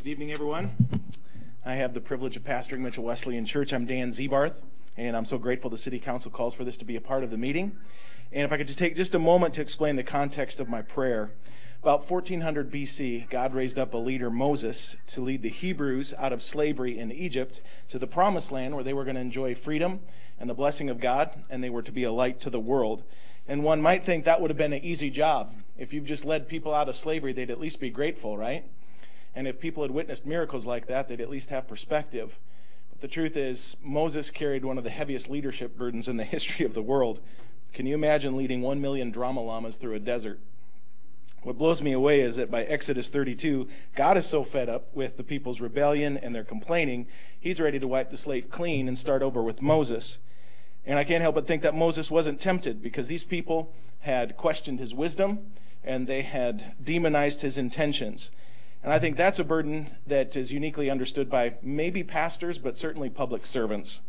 Good evening, everyone. I have the privilege of pastoring Mitchell Wesleyan Church. I'm Dan Zebarth, and I'm so grateful the City Council calls for this to be a part of the meeting. And if I could just take just a moment to explain the context of my prayer. About 1400 BC, God raised up a leader, Moses, to lead the Hebrews out of slavery in Egypt to the Promised Land, where they were going to enjoy freedom and the blessing of God, and they were to be a light to the world. And one might think that would have been an easy job. If you've just led people out of slavery, they'd at least be grateful, right? And if people had witnessed miracles like that, they'd at least have perspective. But the truth is, Moses carried one of the heaviest leadership burdens in the history of the world. Can you imagine leading 1 million drama llamas through a desert? What blows me away is that by Exodus 32, God is so fed up with the people's rebellion and their complaining, he's ready to wipe the slate clean and start over with Moses. And I can't help but think that Moses wasn't tempted, because these people had questioned his wisdom and they had demonized his intentions. And I think that's a burden that is uniquely understood by maybe pastors, but certainly public servants.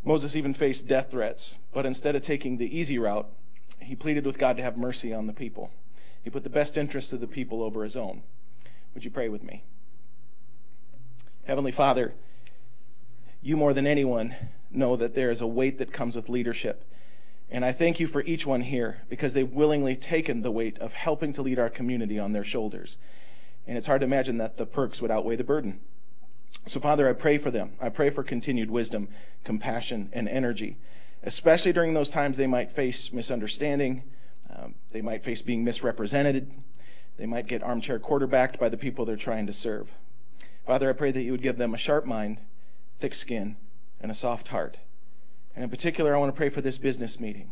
Moses even faced death threats, but instead of taking the easy route, he pleaded with God to have mercy on the people. He put the best interests of the people over his own. Would you pray with me? Heavenly Father, you more than anyone know that there is a weight that comes with leadership. And I thank you for each one here, because they've willingly taken the weight of helping to lead our community on their shoulders. And it's hard to imagine that the perks would outweigh the burden. So, Father, I pray for them. I pray for continued wisdom, compassion, and energy, especially during those times they might face misunderstanding. They might face being misrepresented. They might get armchair quarterbacked by the people they're trying to serve. Father, I pray that you would give them a sharp mind, thick skin, and a soft heart. And in particular, I want to pray for this business meeting.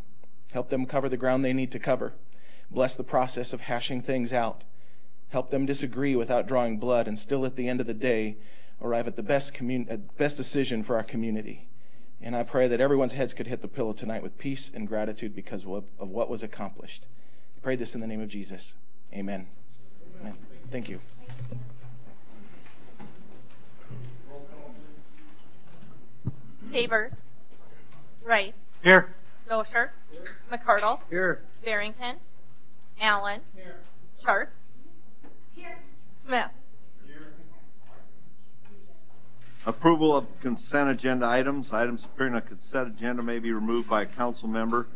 Help them cover the ground they need to cover. Bless the process of hashing things out. Help them disagree without drawing blood, and still at the end of the day arrive at the best decision for our community. And I pray that everyone's heads could hit the pillow tonight with peace and gratitude because of what was accomplished. I pray this in the name of Jesus. Amen. Amen. Thank you. Seavers. Rice. Here. Dosher. Mcardle. Here. Barrington. Allan. Here. Sharks. Here. Smith. Approval of consent agenda items. Items appearing on consent agenda may be removed by a council member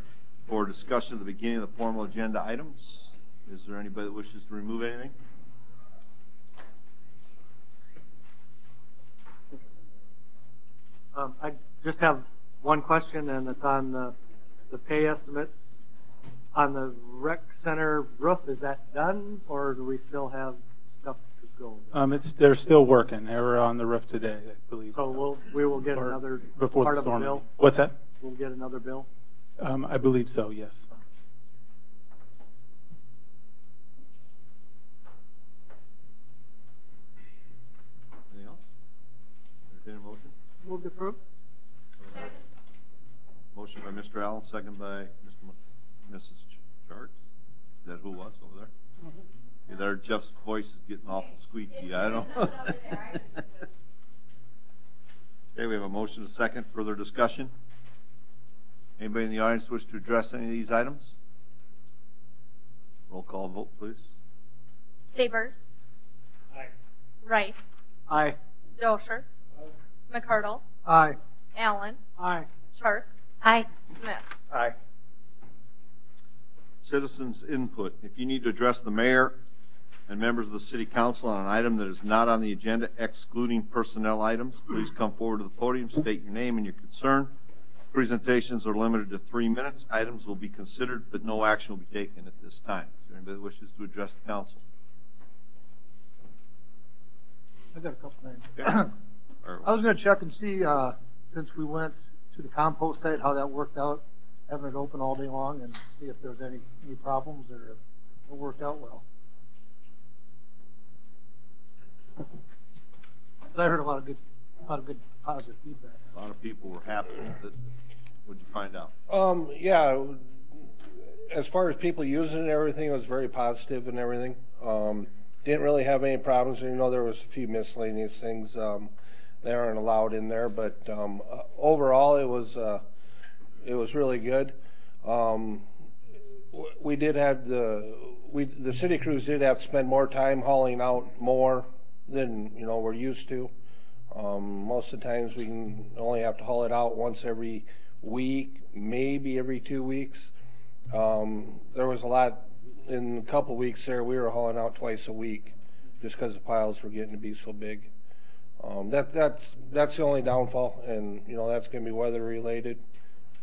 for discussion at the beginning of the formal agenda items. Is there anybody that wishes to remove anything? I just have one question, and it's on the pay estimates on the rec center roof. Is that done, or do we still have stuff to go? They're still working. They were on the roof today, I believe. So we will get another before part the of the storm. bill? What's that? We'll get another bill? I believe so, yes. Anything else? Entertain a motion? Move to approve. Motion by Mr. Allen, second by Mrs. Sharks. Is that who it was over there? Mm-hmm. There, Jeff's voice is getting awful squeaky. I don't know. Okay, we have a motion to second. Further discussion? Anybody in the audience wish to address any of these items? Roll call vote, please. Seavers. Aye. Rice. Aye. Dosher. Mcardle. Aye. Allan. Aye. Sharks. Aye. Smith. Aye. Citizens input. If you need to address the mayor and members of the city council on an item that is not on the agenda, excluding personnel items, please come forward to the podium, state your name and your concern. Presentations are limited to 3 minutes. Items will be considered, but no action will be taken at this time. Is there anybody that wishes to address the council? I got a couple things. Okay. I was going to check and see, since we went to the compost site, how that worked out, having it open all day long, and see if there's any problems or if it worked out well. I heard a lot of good positive feedback. A lot of people were happy with it. What did you find out? Yeah, as far as people using it and everything, it was very positive and everything. Didn't really have any problems. You know, there was a few miscellaneous things that aren't allowed in there, but overall it was really good. We did have the city crews did have to spend more time hauling out more than, you know, we're used to. Most of the times we can only have to haul it out once every week, maybe every 2 weeks. There was a lot, in a couple weeks there, we were hauling out twice a week just because the piles were getting to be so big. That's the only downfall, and you know, that's going to be weather related,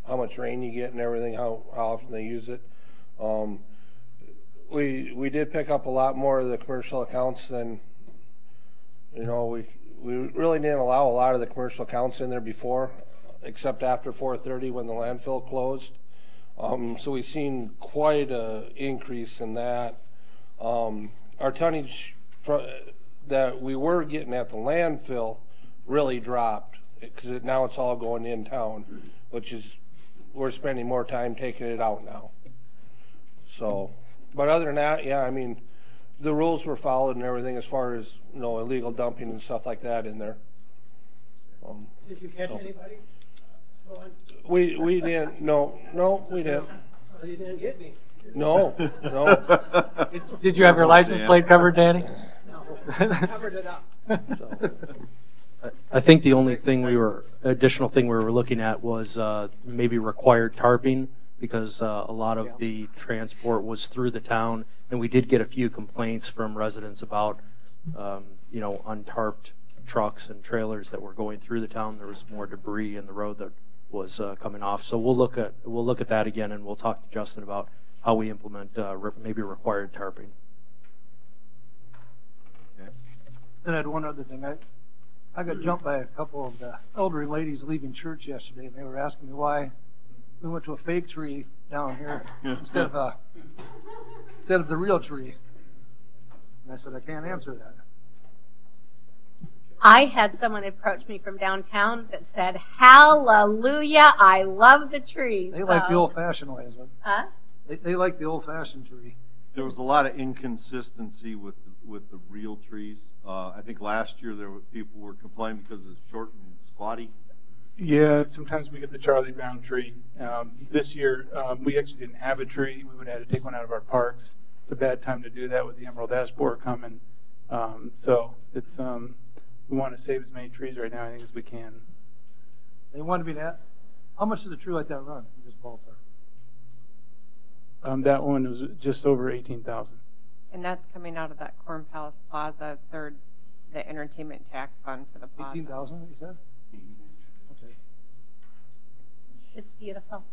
how much rain you get and everything, how often they use it. We did pick up a lot more of the commercial accounts than, you know, we really didn't allow a lot of the commercial accounts in there before, except after 4:30 when the landfill closed. So we've seen quite a increase in that. Our tonnage that we were getting at the landfill really dropped because now it's all going in town, which is, we're spending more time taking it out now. So, but other than that, yeah, I mean, the rules were followed and everything as far as, you know, illegal dumping and stuff like that in there. Did you catch anybody? We didn't. No, we didn't. Oh, you didn't get me. No. Did you have your license plate covered, Danny? No, covered it up. So. I think the only thing additional thing we were looking at was maybe required tarping, because a lot of the transport was through the town, and we did get a few complaints from residents about, you know, untarped trucks and trailers that were going through the town. There was more debris in the road that was coming off. So we'll look at that again, and we'll talk to Justin about how we implement maybe required tarping. Then I had one other thing. I got jumped by a couple of the elderly ladies leaving church yesterday, and they were asking me why we went to a fake tree down here instead of the real tree. And I said, I can't answer that. I had someone approach me from downtown that said, "Hallelujah, I love the trees." They like the old-fashioned ways. Huh? They like the old-fashioned tree. There was a lot of inconsistency with the real trees. I think last year people were complaining because it's short and squatty. Yeah, sometimes we get the Charlie Brown tree. This year, we actually didn't have a tree. We would have had to take one out of our parks. It's a bad time to do that with the Emerald Ash Borer coming. So it's we want to save as many trees right now, I think, as we can. They wanted me to. How much does a tree like that run? Just ballpark. That one was just over 18,000. And that's coming out of that Corn Palace Plaza, the entertainment tax fund for the plaza. 18,000, you said? Okay. It's beautiful.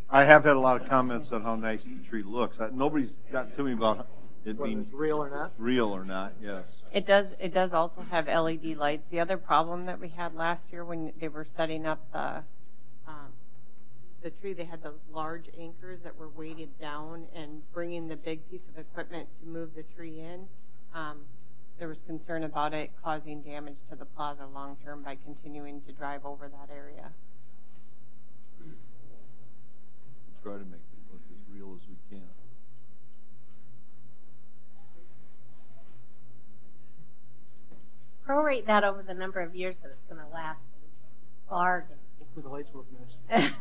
I have had a lot of comments on how nice the tree looks. Nobody's gotten to me about it Whether being it's real or not? real or not. Yes. It does also have LED lights. The other problem that we had last year when they were setting up the tree, they had those large anchors that were weighted down, and bringing the big piece of equipment to move the tree in. There was concern about it causing damage to the plaza long term by continuing to drive over that area. Try to make it look as real as we can. Prorate that over the number of years that it's going to last. It's bargain. Hopefully the lights work nice.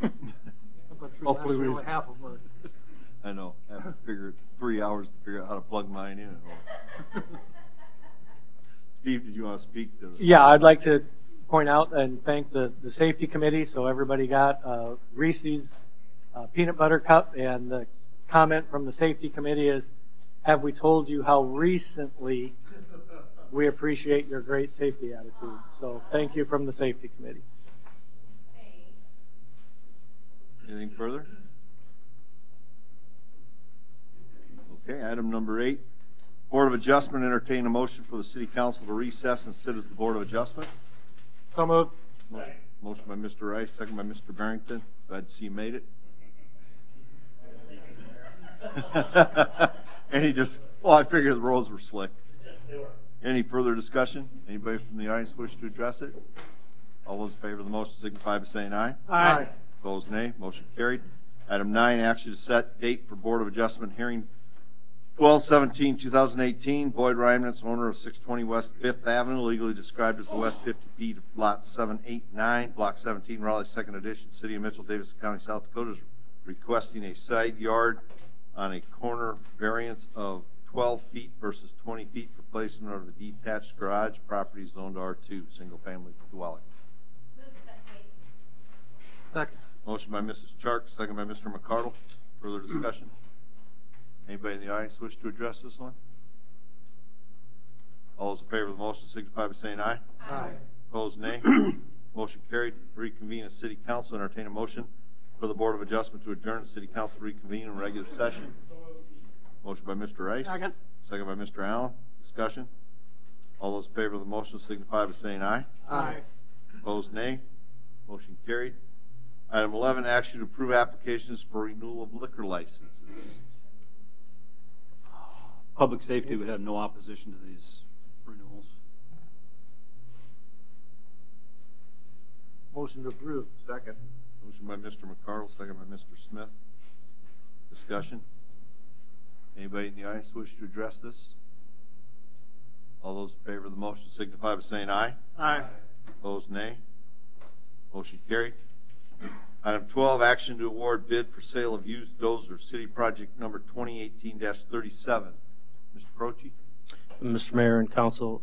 Hopefully we only half of them work. I know. I have to figure 3 hours to figure out how to plug mine in at home. Steve, did you want to speak to? Yeah, I'd like to point out and thank the safety committee. So everybody got Reese's peanut butter cup, and the comment from the safety committee is, have we told you how recently we appreciate your great safety attitude? So thank you from the safety committee. Anything further? Okay, item number 8. Board of Adjustment entertain a motion for the City Council to recess and sit as the Board of Adjustment. So moved. Motion by Mr. Rice, second by Mr. Barrington. Glad to see you made it. I figured the roads were slick. Any further discussion? Anybody from the audience wish to address it? All those in favor of the motion signify by saying aye. Aye. Opposed, nay. Motion carried. Item 9, action to set date for Board of Adjustment hearing 12/17/2018. Boyd Reimnitz, owner of 620 West 5th Avenue, legally described as the West 50 feet of Lot 789, Block 17, Raleigh, 2nd Edition, City of Mitchell, Davidson County, South Dakota, is requesting a side yard on a corner variance of 12 feet versus 20 feet for placement of a detached garage, property zoned R2, single-family dwelling. Second. Motion by Mrs. Chark, second by Mr. Mcardle. Further discussion? Anybody in the audience wish to address this one? All those in favor of the motion signify by saying aye. Aye. Opposed, nay. Motion carried. Reconvene as City Council. Entertain a motion for the Board of Adjustment to adjourn the City Council reconvene in regular session. Motion by Mr. Rice. Second. Second by Mr. Allen. Discussion. All those in favor of the motion signify by saying aye. Aye. Opposed, nay. Motion carried. Item 11, action to approve applications for renewal of liquor licenses. Public safety would have no opposition to these renewals. Motion to approve. Second. Motion by Mr. Mcardle, second by Mr. Smith. Discussion. Anybody in the audience wish to address this? All those in favor of the motion signify by saying aye. Aye. Opposed, nay. Motion carried. Item 12, action to award bid for sale of used dozer, city project number 2018-37. Mr. Croce. Mr. Mayor and Council,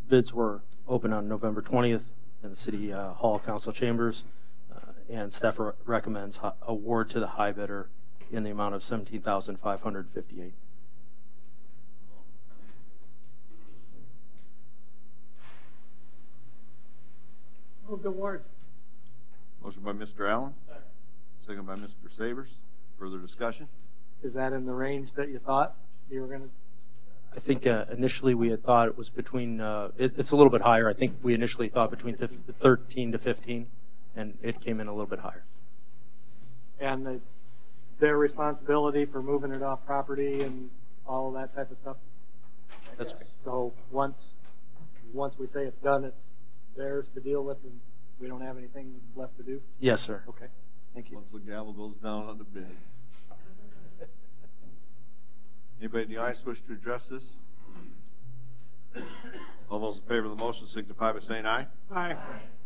bids were open on November 20th in the City Hall Council chambers, and staff recommends award to the high bidder in the amount of $17,558. Move the award. Motion by Mr. Allen. Second by Mr. Seavers. Further discussion? Is that in the range that you thought you were going to? I think initially we had thought it was between, it's a little bit higher. I think we initially thought between 13 to 15, and it came in a little bit higher. And their responsibility for moving it off property and all of that type of stuff? That's okay. So once we say it's done, it's theirs to deal with, and we don't have anything left to do? Yes, sir. Okay, thank you. Once the gavel goes down on the bid. Anybody in the audience wish to address this? All those in favor of the motion signify by saying aye. Aye.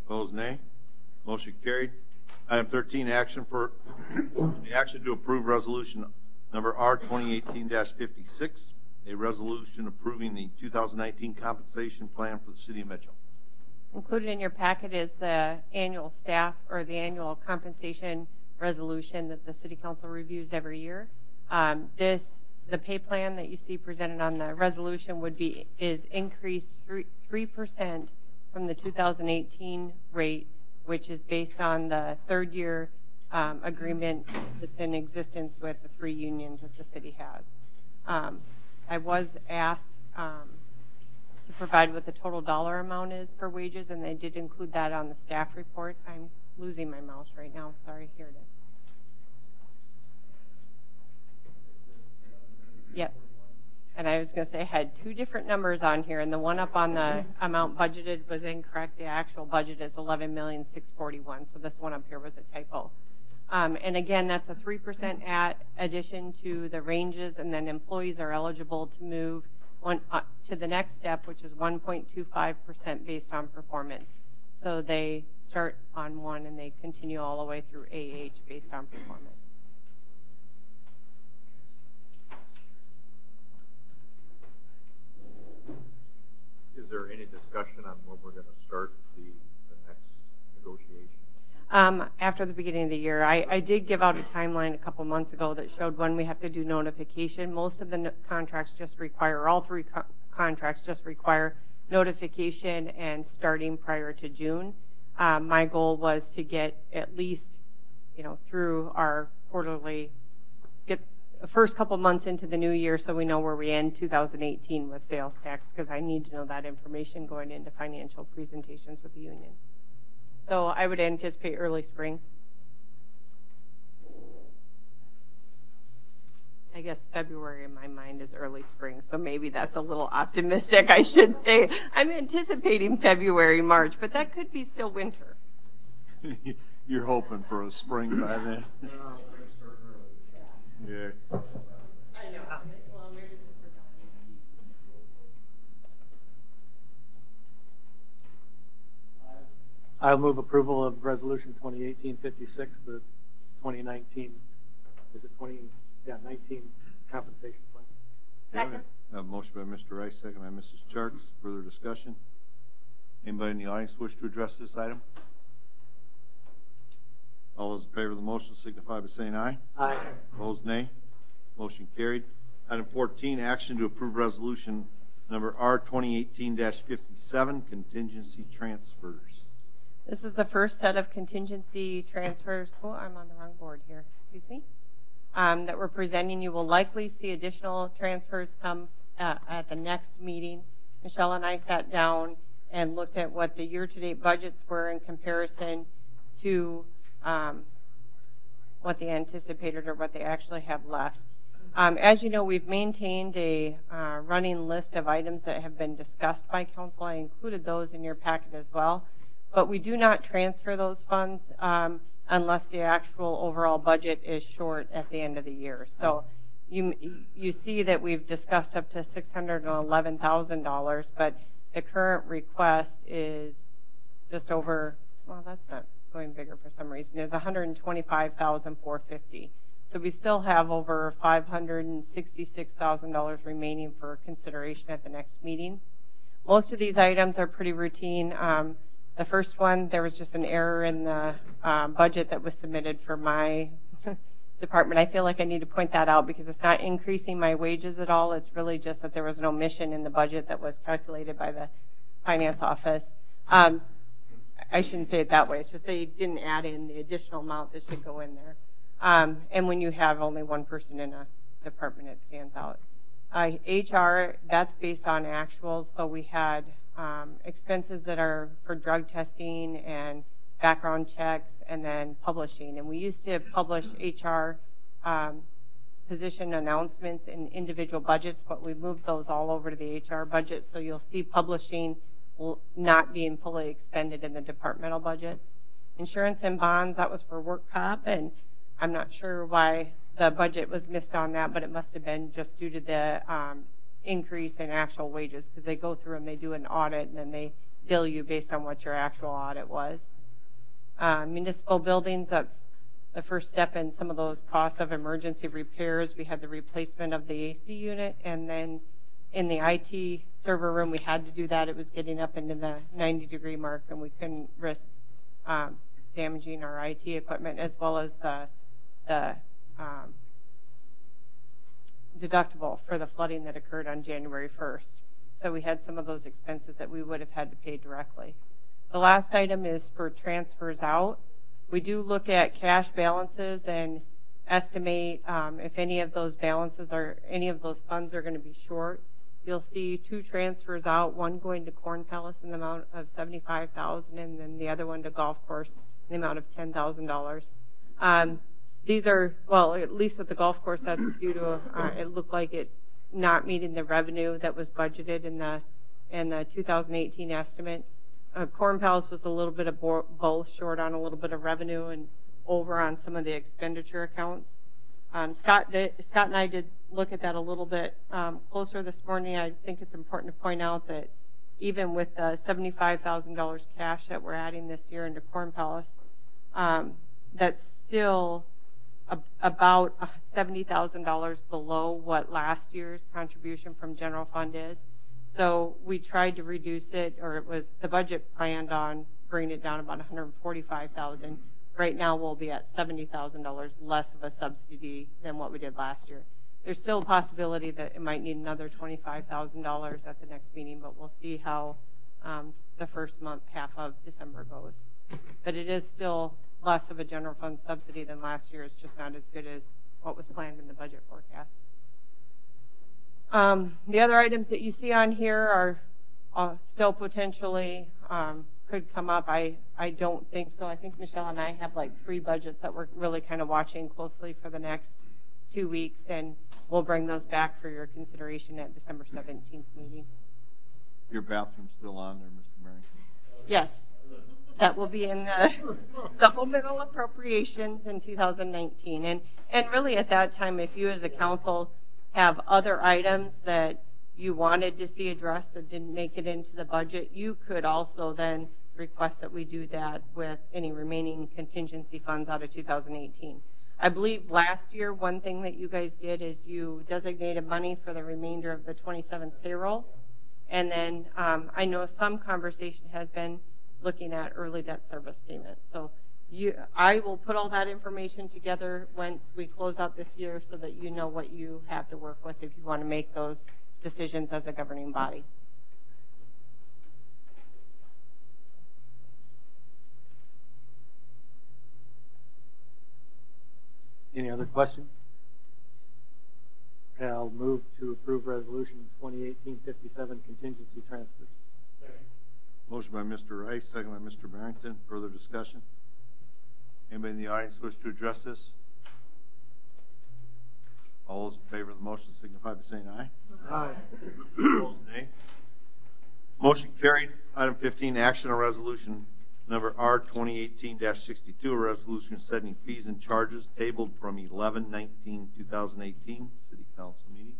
Opposed, nay. Motion carried. Item 13, action to approve resolution number R 2018-56, a resolution approving the 2019 compensation plan for the city of Mitchell. Included in your packet is the annual staff or the annual compensation resolution that the City Council reviews every year. The pay plan that you see presented on the resolution is increased 3% from the 2018 rate, which is based on the third year agreement that's in existence with the 3 unions that the city has. I was asked to provide what the total dollar amount is for wages, and they did include that on the staff report. I'm losing my mouse right now. Sorry, here it is. Yep. And I was going to say I had 2 different numbers on here, and the one up on the amount budgeted was incorrect. The actual budget is $11,641,000, so this one up here was a typo. And again, that's a 3% addition to the ranges, and then employees are eligible to move to the next step, which is 1.25% based on performance. So they start on 1 and they continue all the way through AH based on performance. Is there any discussion on when we're going to start the next negotiation? After the beginning of the year. I did give out a timeline a couple months ago that showed when we have to do notification. Most of the contracts just require, all 3 contracts just require notification and starting prior to June. My goal was to get at least, through our quarterly, get the first couple months into the new year so we know where we end 2018 with sales tax, because I need to know that information going into financial presentations with the union. So I would anticipate early spring. I guess February in my mind is early spring, so maybe that's a little optimistic. I should say I'm anticipating February, March, but that could be still winter. You're hoping for a spring by then. Yeah. I know. Well, maybe it's for I'll move approval of resolution 2018-56, the 2019, is it 19 compensation plan. Second. Motion by Mr. Rice, second by Mrs. Charks. Further discussion? Anybody in the audience wish to address this item? All those in favor of the motion signify by saying aye. Aye. Opposed, nay. Motion carried. Item 14, action to approve resolution number R 2018-57, contingency transfers. This is the first set of contingency transfers. Oh, I'm on the wrong board here. Excuse me. That we're presenting. You will likely see additional transfers come at the next meeting. Michelle and I sat down and looked at what the year-to-date budgets were in comparison to what they anticipated or what they actually have left. As you know, we've maintained a running list of items that have been discussed by council. I included those in your packet as well. But we do not transfer those funds unless the actual overall budget is short at the end of the year. So you see that we've discussed up to $611,000, but the current request is just over, well, that's not going bigger for some reason, is $125,450. So we still have over $566,000 remaining for consideration at the next meeting. Most of these items are pretty routine. The first one, there was just an error in the budget that was submitted for my department. I feel like I need to point that out because it's not increasing my wages at all. It's really just that there was an omission in the budget that was calculated by the finance office. I shouldn't say it that way. It's just they didn't add in the additional amount that should go in there. And when you have only one person in a department, it stands out. HR, that's based on actuals. So we had expenses that are for drug testing and background checks and then publishing. And we used to publish HR position announcements in individual budgets, but we moved those all over to the HR budget. So you'll see publishing not being fully expended in the departmental budgets. Insurance and bonds, that was for work comp, and I'm not sure why the budget was missed on that, but it must have been just due to the increase in actual wages because they go through and they do an audit and then they bill you based on what your actual audit was. Municipal buildings, that's the first step in some of those costs of emergency repairs. We had the replacement of the AC unit, and then in the IT server room, we had to do that. It was getting up into the 90-degree mark, and we couldn't risk damaging our IT equipment, as well as the deductible for the flooding that occurred on January 1st. So we had some of those expenses that we would have had to pay directly. The last item is for transfers out. We do look at cash balances and estimate if any of those balances or any of those funds are going to be short. You'll see two transfers out, one going to Corn Palace in the amount of $75,000, and then the other one to Golf Course in the amount of $10,000. These are, well, at least with the golf course, that's due to it looked like it's not meeting the revenue that was budgeted in the 2018 estimate. Corn Palace was a little bit of both, short on a little bit of revenue and over on some of the expenditure accounts. Scott and I did look at that a little bit closer this morning. I think it's important to point out that even with the $75,000 cash that we're adding this year into Corn Palace, that's still about $70,000 below what last year's contribution from general fund is. So we tried to reduce it, or it was the budget planned on bringing it down about $145,000. Right now we'll be at $70,000 less of a subsidy than what we did last year. There's still a possibility that it might need another $25,000 at the next meeting, but we'll see how the first month, half of December goes. But it is still less of a general fund subsidy than last year. It's just not as good as what was planned in the budget forecast. The other items that you see on here are still potentially could come up. I don't think so. I think Michelle and I have like 3 budgets that we're really kind of watching closely for the next 2 weeks, and we'll bring those back for your consideration at December 17th meeting. Your bathroom's still on there, Mr. Marion? Yes. That will be in the supplemental appropriations in 2019. And really at that time, if you as a council have other items that you wanted to see addressed that didn't make it into the budget, you could also then request that we do that with any remaining contingency funds out of 2018. I believe last year, one thing that you guys did is you designated money for the remainder of the 27th payroll. And then I know some conversation has been looking at early debt service payments. So I will put all that information together once we close out this year so that you know what you have to work with if you want to make those decisions as a governing body. Any other questions? Okay, I'll move to approve resolution 2018-57 contingency transfer. Motion by Mr. Rice, second by Mr. Barrington. Further discussion? Anybody in the audience wish to address this? All those in favor of the motion signify by saying aye. Aye. Opposed, nay. Motion carried. Item 15, action on resolution number R 2018-62, a resolution setting fees and charges tabled from 11/19/2018 City Council meeting.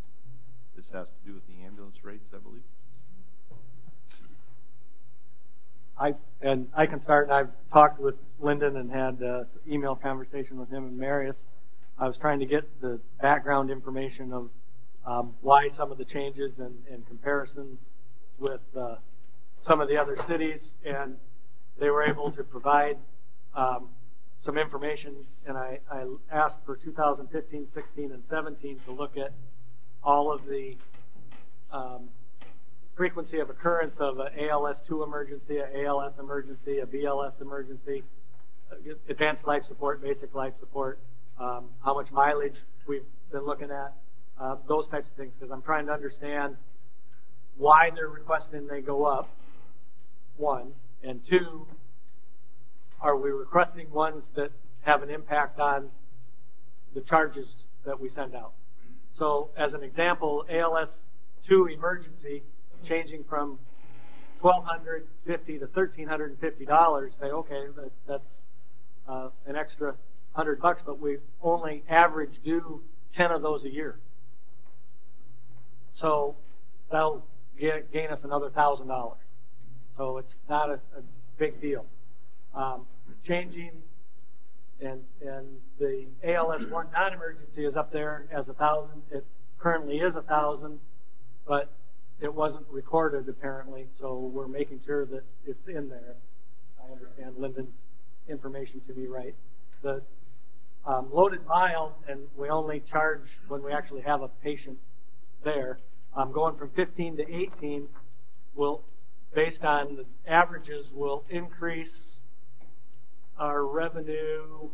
This has to do with the ambulance rates, I believe. I can start, and I've talked with Linden and had an email conversation with him and Marius. I was trying to get the background information of why some of the changes and comparisons with some of the other cities, and they were able to provide some information, and I asked for 2015, 16, and 17 to look at all of the frequency of occurrence of an ALS-2 emergency, an ALS emergency, a BLS emergency, advanced life support, basic life support, how much mileage we've been looking at, those types of things, because I'm trying to understand why they're requesting they go up, one, and two, are we requesting ones that have an impact on the charges that we send out? So as an example, ALS-2 emergency changing from $1,250 to $1,350, say, okay, that's an extra $100, but we only average do 10 of those a year. So that'll gain us another $1,000. So it's not a big deal. Changing, and the ALS-1 non-emergency is up there as 1,000. It currently is 1,000, but it wasn't recorded apparently, so we're making sure that it's in there. I understand Linden's information to be right. The loaded mile, and we only charge when we actually have a patient there, going from 15 to 18 will, based on the averages, will increase our revenue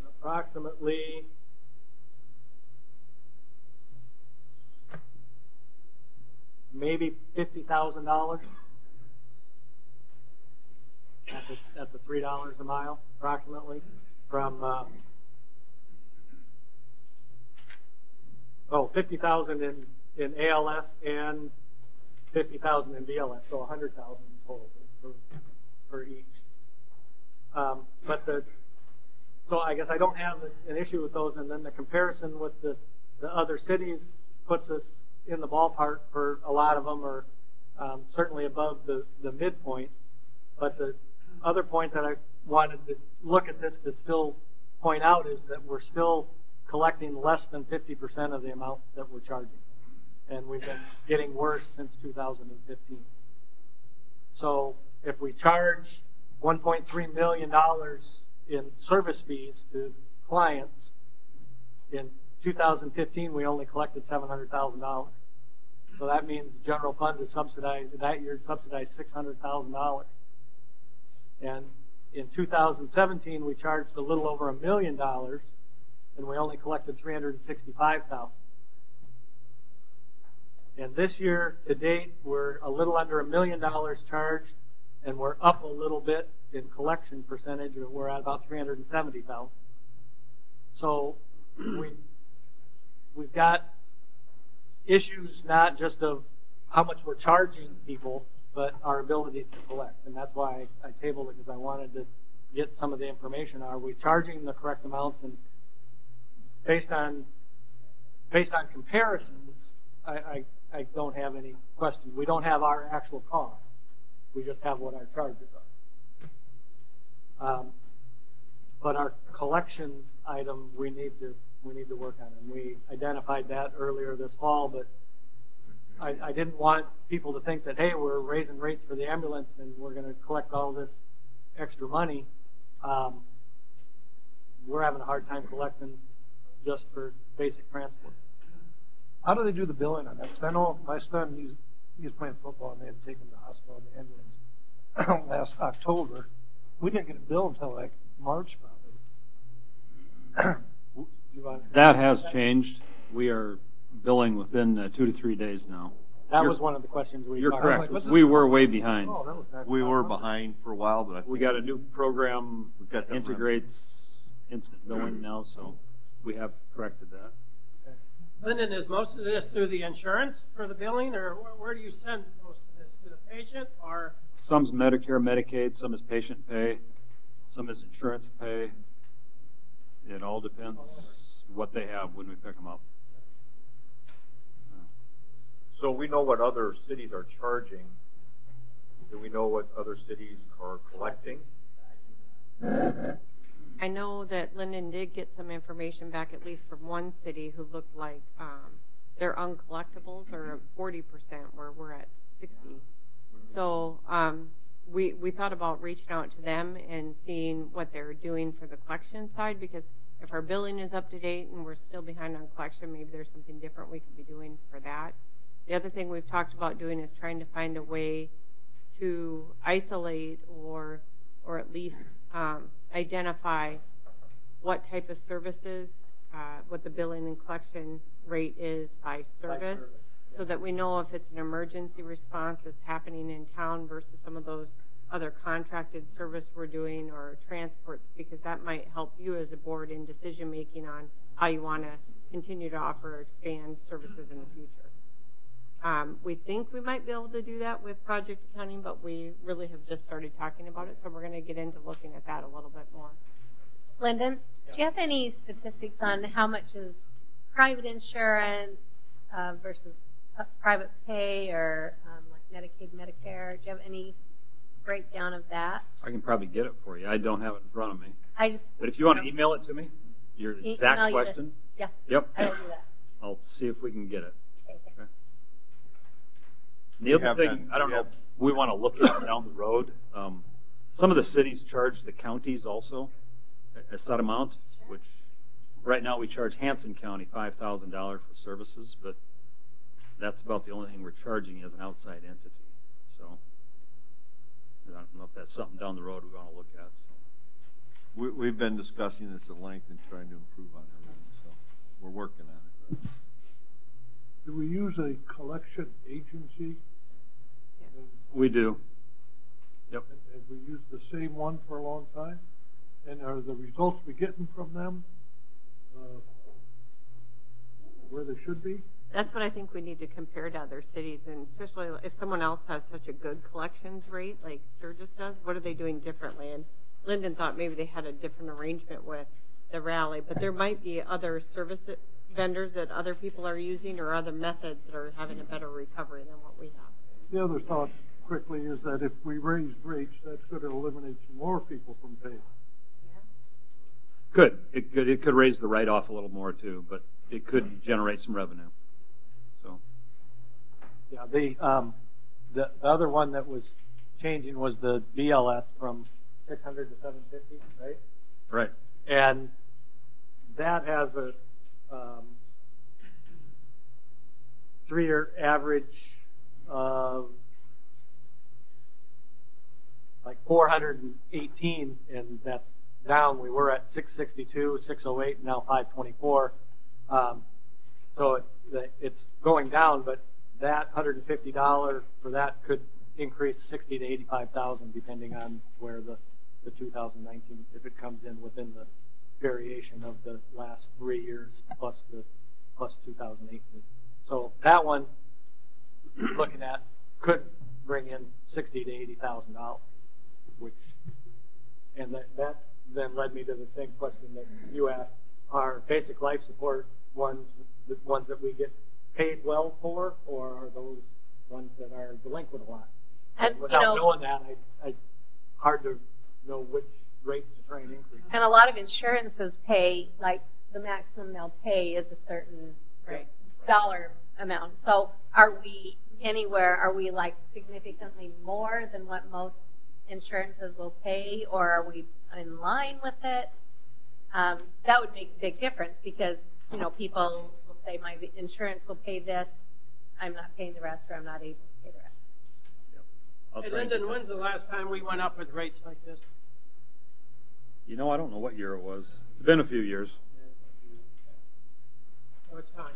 approximately maybe $50,000 at the $3 a mile, approximately, from $50,000 in ALS and $50,000 in BLS, so $100,000 total for each. So I guess I don't have an issue with those, and then the comparison with the other cities puts us in the ballpark for a lot of them, or certainly above the midpoint. But the other point that I wanted to look at this to still point out is that we're still collecting less than 50% of the amount that we're charging. And we've been getting worse since 2015. So if we charge $1.3 million in service fees to clients, in 2015 we only collected $700,000. So that means the general fund is subsidized, that year subsidized $600,000. And in 2017 we charged a little over $1 million, and we only collected $365,000. And this year to date we're a little under $1 million charged, and we're up a little bit in collection percentage. We're at about $370,000. So we've got issues not just of how much we're charging people, but our ability to collect. And that's why I tabled it, because I wanted to get some of the information. Are we charging the correct amounts? And based on comparisons, I don't have any question. We don't have our actual costs. We just have what our charges are. but our collection item, we need to work on, and we identified that earlier this fall. But I didn't want people to think that, hey, we're raising rates for the ambulance and we're going to collect all this extra money. We're having a hard time collecting just for basic transport. How do they do the billing on that? Because I know my son, he was playing football and they had to take him to the hospital in the ambulance last October. We didn't get a bill until like March probably. That has changed. We are billing within 2 to 3 days now. That was one of the questions we You're talked correct. about. We were way behind. Oh, that was back We in were October. behind for a while, but I think We got a new program We've got that that integrates instant billing now, so we have corrected that. Linden, is most of this through the insurance for the billing, or where do you send most of this? To the patient, or? Some's Medicare, Medicaid, some is patient pay, some is insurance pay. It all depends what they have when we pick them up. So we know what other cities are charging. Do we know what other cities are collecting? I know that Linden did get some information back, at least from one city, who looked like their uncollectibles are at 40%, where we're at 60%. So we thought about reaching out to them and seeing what they're doing for the collection side, because if our billing is up to date and we're still behind on collection, maybe there's something different we could be doing for that. The other thing we've talked about doing is trying to find a way to isolate or at least identify what type of services, what the billing and collection rate is by service, so that we know if it's an emergency response that's happening in town versus some of those other contracted service we're doing or transports, because that might help you as a board in decision making on how you want to continue to offer or expand services in the future. We think we might be able to do that with project accounting, but we really have just started talking about it, so we're going to get into looking at that a little bit more. Lyndon, do you have any statistics on how much is private insurance versus private pay, or like Medicaid, Medicare? Do you have any breakdown of that? I can probably get it for you. I don't have it in front of me. But if you want to email it to me, your exact question. Yeah. Yep. I will do that. I'll see if we can get it. Okay, thanks. Okay. The other thing, I don't know if we want to look at down the road. Some of the cities charge the counties also a set amount, which right now we charge Hanson County $5,000 for services, but that's about the only thing we're charging as an outside entity. So I don't know if that's something down the road we want to look at. So. We've been discussing this at length and trying to improve on everything, so we're working on it. Do we use a collection agency? We do. Yep. Have we used the same one for a long time? And are the results we're getting from them where they should be? That's what I think we need to compare to other cities, and especially if someone else has such a good collections rate like Sturgis does, what are they doing differently? And Linden thought maybe they had a different arrangement with the Raleigh, but there might be other service vendors that other people are using, or other methods that are having a better recovery than what we have. The other thought quickly is that if we raise rates, that's going to eliminate some more people from paying. It could raise the write-off a little more too, but it could generate some revenue. So, yeah, the other one that was changing was the BLS from 600 to 750, right? Right. And that has a 3-year average of like 418, and that's down. We were at 662, 608, and now 524. So it's going down, but that $150 for that could increase 60 to 85,000 depending on where the 2019, if it comes in within the variation of the last 3 years plus 2018. So that one, looking at, could bring in $60 to $80,000, which, and that then led me to the same question that you asked. Are basic life support ones the ones that we get paid well for, or are those ones that are delinquent a lot? And without knowing that, I hard to know which rates to try and increase. And a lot of insurances pay, like the maximum they'll pay is a certain dollar amount. So are we like significantly more than what most insurances will pay, or are we in line with it? That would make a big difference because, people will say my insurance will pay this, I'm not paying the rest, or I'm not able to pay the rest. Hey, Linden, when's the last time we went up with rates like this? I don't know what year it was. It's been a few years. So it's time.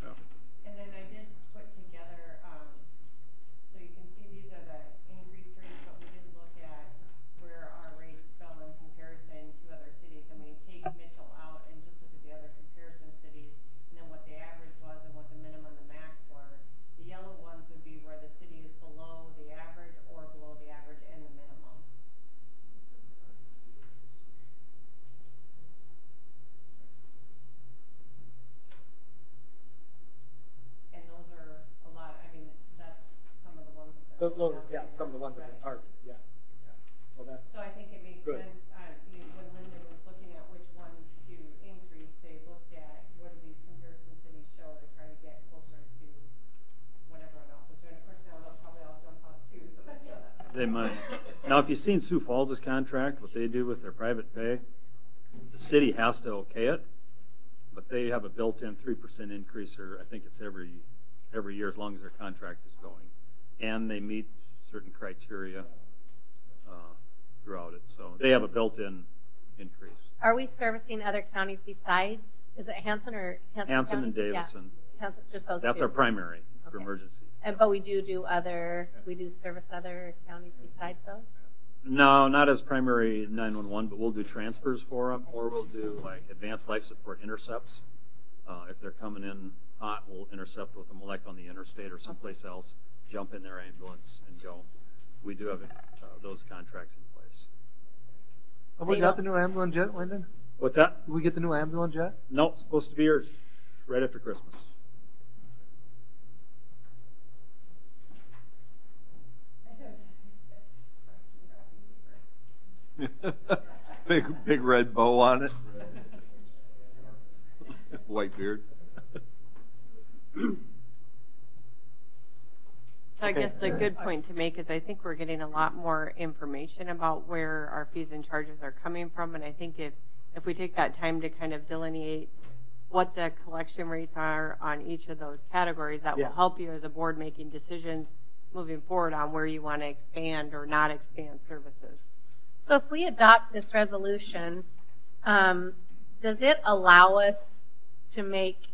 Yeah. And then I did put together, so you can see these are the increased rates, but we did look at where our rates fell in comparison to other cities. And when you take Mitchell out and just look at the other comparison cities, and then what the average was and what the minimum and the max were, the yellow ones would be where the city is below the average or below the average and the minimum. And those are a lot, that's some of the ones that Some of the ones that are targeted, yeah. Well, that's So I think it makes good. sense, when Linden was looking at which ones to increase, they looked at what do these comparison cities show to try to get closer to what everyone else is doing. Of course, now they'll probably all jump up too, so that's They might. Now, if you've seen Sioux Falls' contract, what they do with their private pay, the city has to okay it, but they have a built-in 3% increase, or I think it's every year as long as their contract is going. And they meet certain criteria throughout it. So they have a built-in increase. Are we servicing other counties besides, is it Hanson or Hanson Hanson County? and Davison. Yeah. Hanson, just those That's two. our primary for Okay. emergency. But we do service other counties besides those? No, not as primary 911, but we'll do transfers for them, or we'll do like advanced life support intercepts. If they're coming in hot, we'll intercept with them, like on the interstate or someplace else, jump in their ambulance and go. We do have those contracts in place. Have we got the new ambulance yet, Linden? What's that? Did we get the new ambulance yet? No, it's supposed to be here right after Christmas. Big red bow on it. White beard. So I guess the good point to make is I think we're getting a lot more information about where our fees and charges are coming from. And I think if we take that time to kind of delineate what the collection rates are on each of those categories, that will help you as a board making decisions moving forward on where you want to expand or not expand services. So if we adopt this resolution, does it allow us to make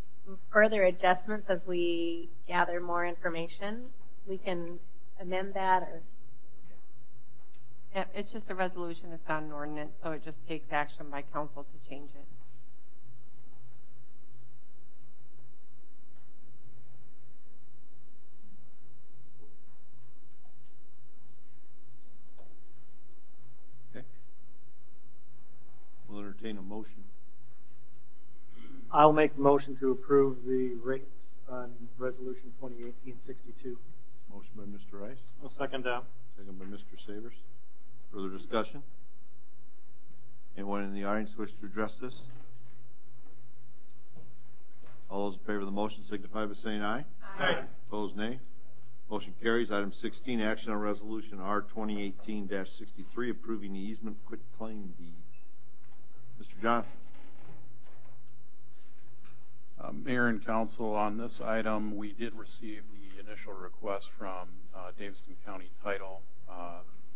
further adjustments as we gather more information? We can amend that, or? Yeah, it's just a resolution. It's not an ordinance, so it just takes action by council to change it. Okay. We'll entertain a motion. I'll make a motion to approve the rates on Resolution 2018-62. Motion by Mr. Rice. I'll second that. Second by Mr. Seavers. Further discussion? Anyone in the audience wish to address this? All those in favor of the motion signify by saying aye. Aye. Opposed, nay. Motion carries. Item 16, action on resolution R 2018-63, approving the easement quit claim deed. Mr. Johnson. Mayor and Council, on this item, we did receive the initial request from Davison County Title.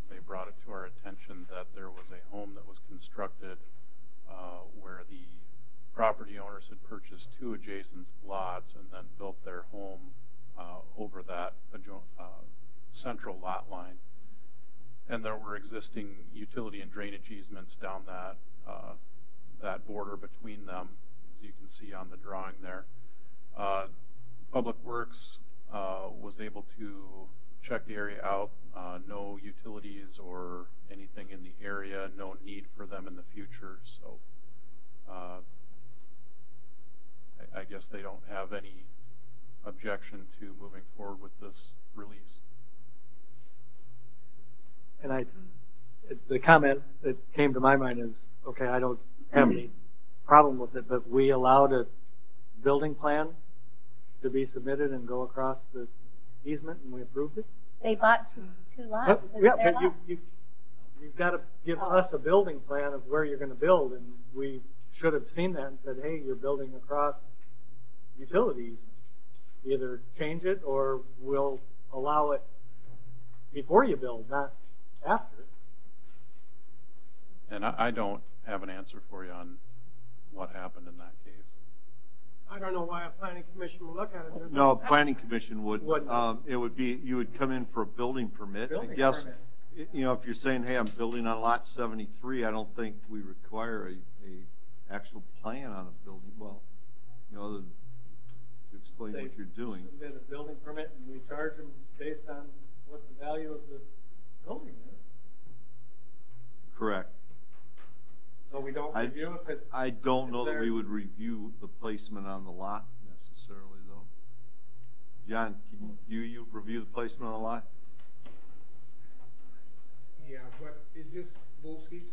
They brought it to our attention that there was a home that was constructed where the property owners had purchased two adjacent lots and then built their home over that central lot line. And there were existing utility and drainage easements down that border between them, as you can see on the drawing there. Public Works was able to check the area out. No utilities or anything in the area, no need for them in the future. So I guess they don't have any objection to moving forward with this release. And I the comment that came to my mind is, okay, I don't have any problem with it, but we allowed a building plan to be submitted and go across the easement, and we approved it? They bought two lots. It's Yeah, their but lot. you've got to give us a building plan of where you're going to build, and we should have seen that and said, hey, you're building across utility easement. Either change it or we'll allow it before you build, not after. And I don't have an answer for you on what happened in that case. I don't know why a planning commission would look at it. There's No, no planning commission would. Wouldn't. It would be, you would come in for a building permit. Building I guess, permit. you know, if you're saying, hey, I'm building on lot 73, I don't think we require a actual plan on a building. Well, you know, to explain what you're doing. Submit a building permit, and we charge them based on what the value of the building is. Correct. So we don't review if it. I don't know that there- we would review the placement on the lot necessarily, though. John, can you review the placement on the lot? Yeah, but is this Volsky's?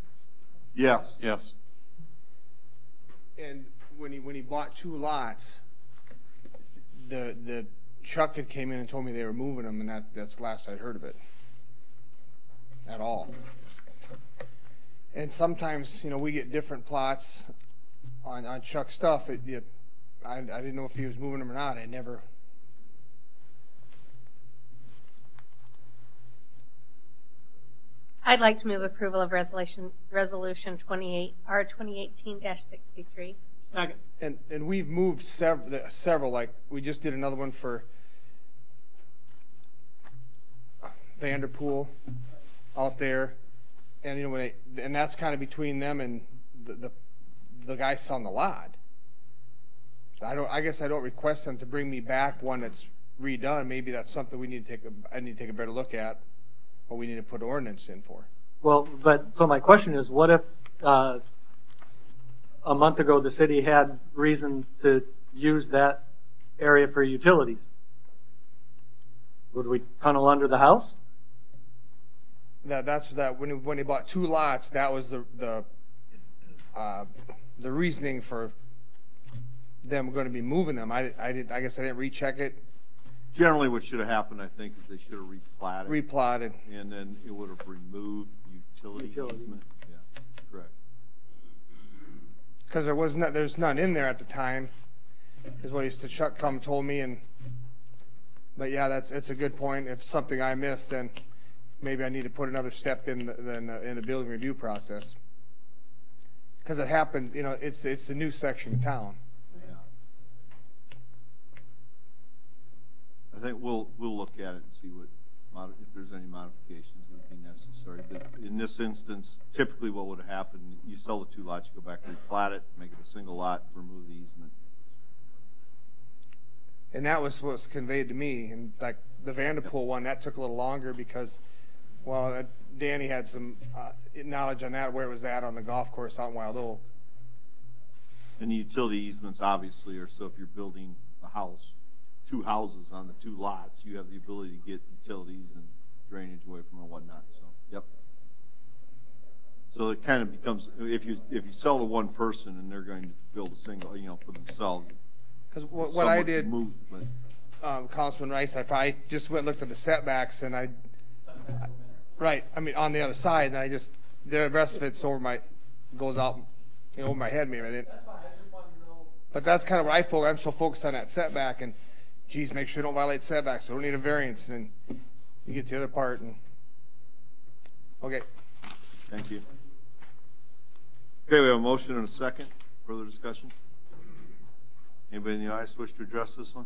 Yes. Yes. And when he bought 2 lots, the Chuck had came in and told me they were moving them, and that's the last I'd heard of it at all. And sometimes, you know, we get different plots on Chuck's stuff. I didn't know if he was moving them or not. I never. I'd like to move approval of resolution 2018-63. Second. And we've moved several. Like we just did another one for Vanderpool out there, and you know and that's kind of between them and the guy selling the lot. I guess I don't request them to bring me back one that's redone. Maybe that's something we need to I need to take a better look at, or we need to put ordinance in for. Well, but so my question is, what if a month ago the city had reason to use that area for utilities? Would we tunnel under the house? That's when he bought 2 lots. That was the reasoning for them going to be moving them. I guess I didn't recheck it. Generally, what should have happened, I think, is they should have replatted. Replotted. And then it would have removed utility easement. Yeah, correct. Because there's none in there at the time, is what Chuck told me. But yeah, it's a good point. If something I missed, then maybe I need to put another step in the building review process. Because it happened, you know, it's the new section of town. Yeah. I think we'll look at it and see if there's any modifications that would be necessary. But in this instance, typically what would have happened, you sell the 2 lots, you go back and replat it, make it a single lot, remove the easement. And that was what was conveyed to me. And like the Vanderpool one, that took a little longer because, well, Danny had some knowledge on that, where it was at on the golf course out in Wild Oak. And the utility easements obviously are, so if you're building a house, 2 houses on the 2 lots, you have the ability to get utilities and drainage away from and whatnot. So, yep. So it kind of becomes, if you sell to one person and they're going to build a single, you know, for themselves. Because what I did, Councilman Rice, I probably just went and looked at the setbacks, and right, I mean on the other side, and the rest of it's goes out, you know, over my head maybe. I didn't. But that's kind of what I focus. I'm so focused on that setback, and geez, make sure you don't violate setbacks. So we don't need a variance, and you get to the other part. And okay. Thank you. Okay, we have a motion and a second. Further discussion? Anybody in the audience wish to address this one?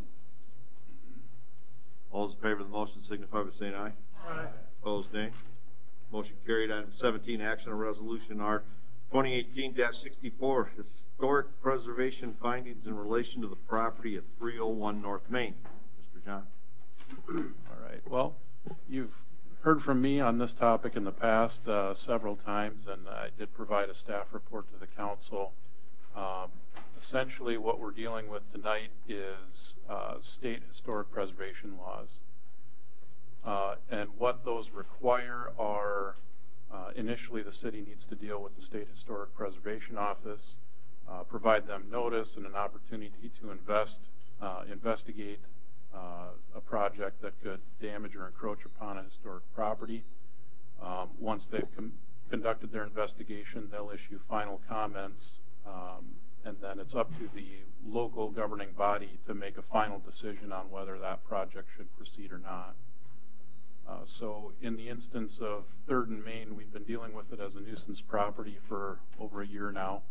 All those in favor of the motion signify by saying aye. Aye. Opposed, nay. Motion carried. Item 17, action on resolution R 2018-64, historic preservation findings in relation to the property at 301 North Main. Mr. Johnson. All right. Well, you've heard from me on this topic in the past several times, and I did provide a staff report to the council. Essentially, what we're dealing with tonight is state historic preservation laws. And what those require are Initially, the city needs to deal with the State Historic Preservation Office, provide them notice and an opportunity to investigate a project that could damage or encroach upon a historic property. Once they've conducted their investigation, they'll issue final comments, and then it's up to the local governing body to make a final decision on whether that project should proceed or not. So in the instance of 3rd and Main, we've been dealing with it as a nuisance property for over a year now.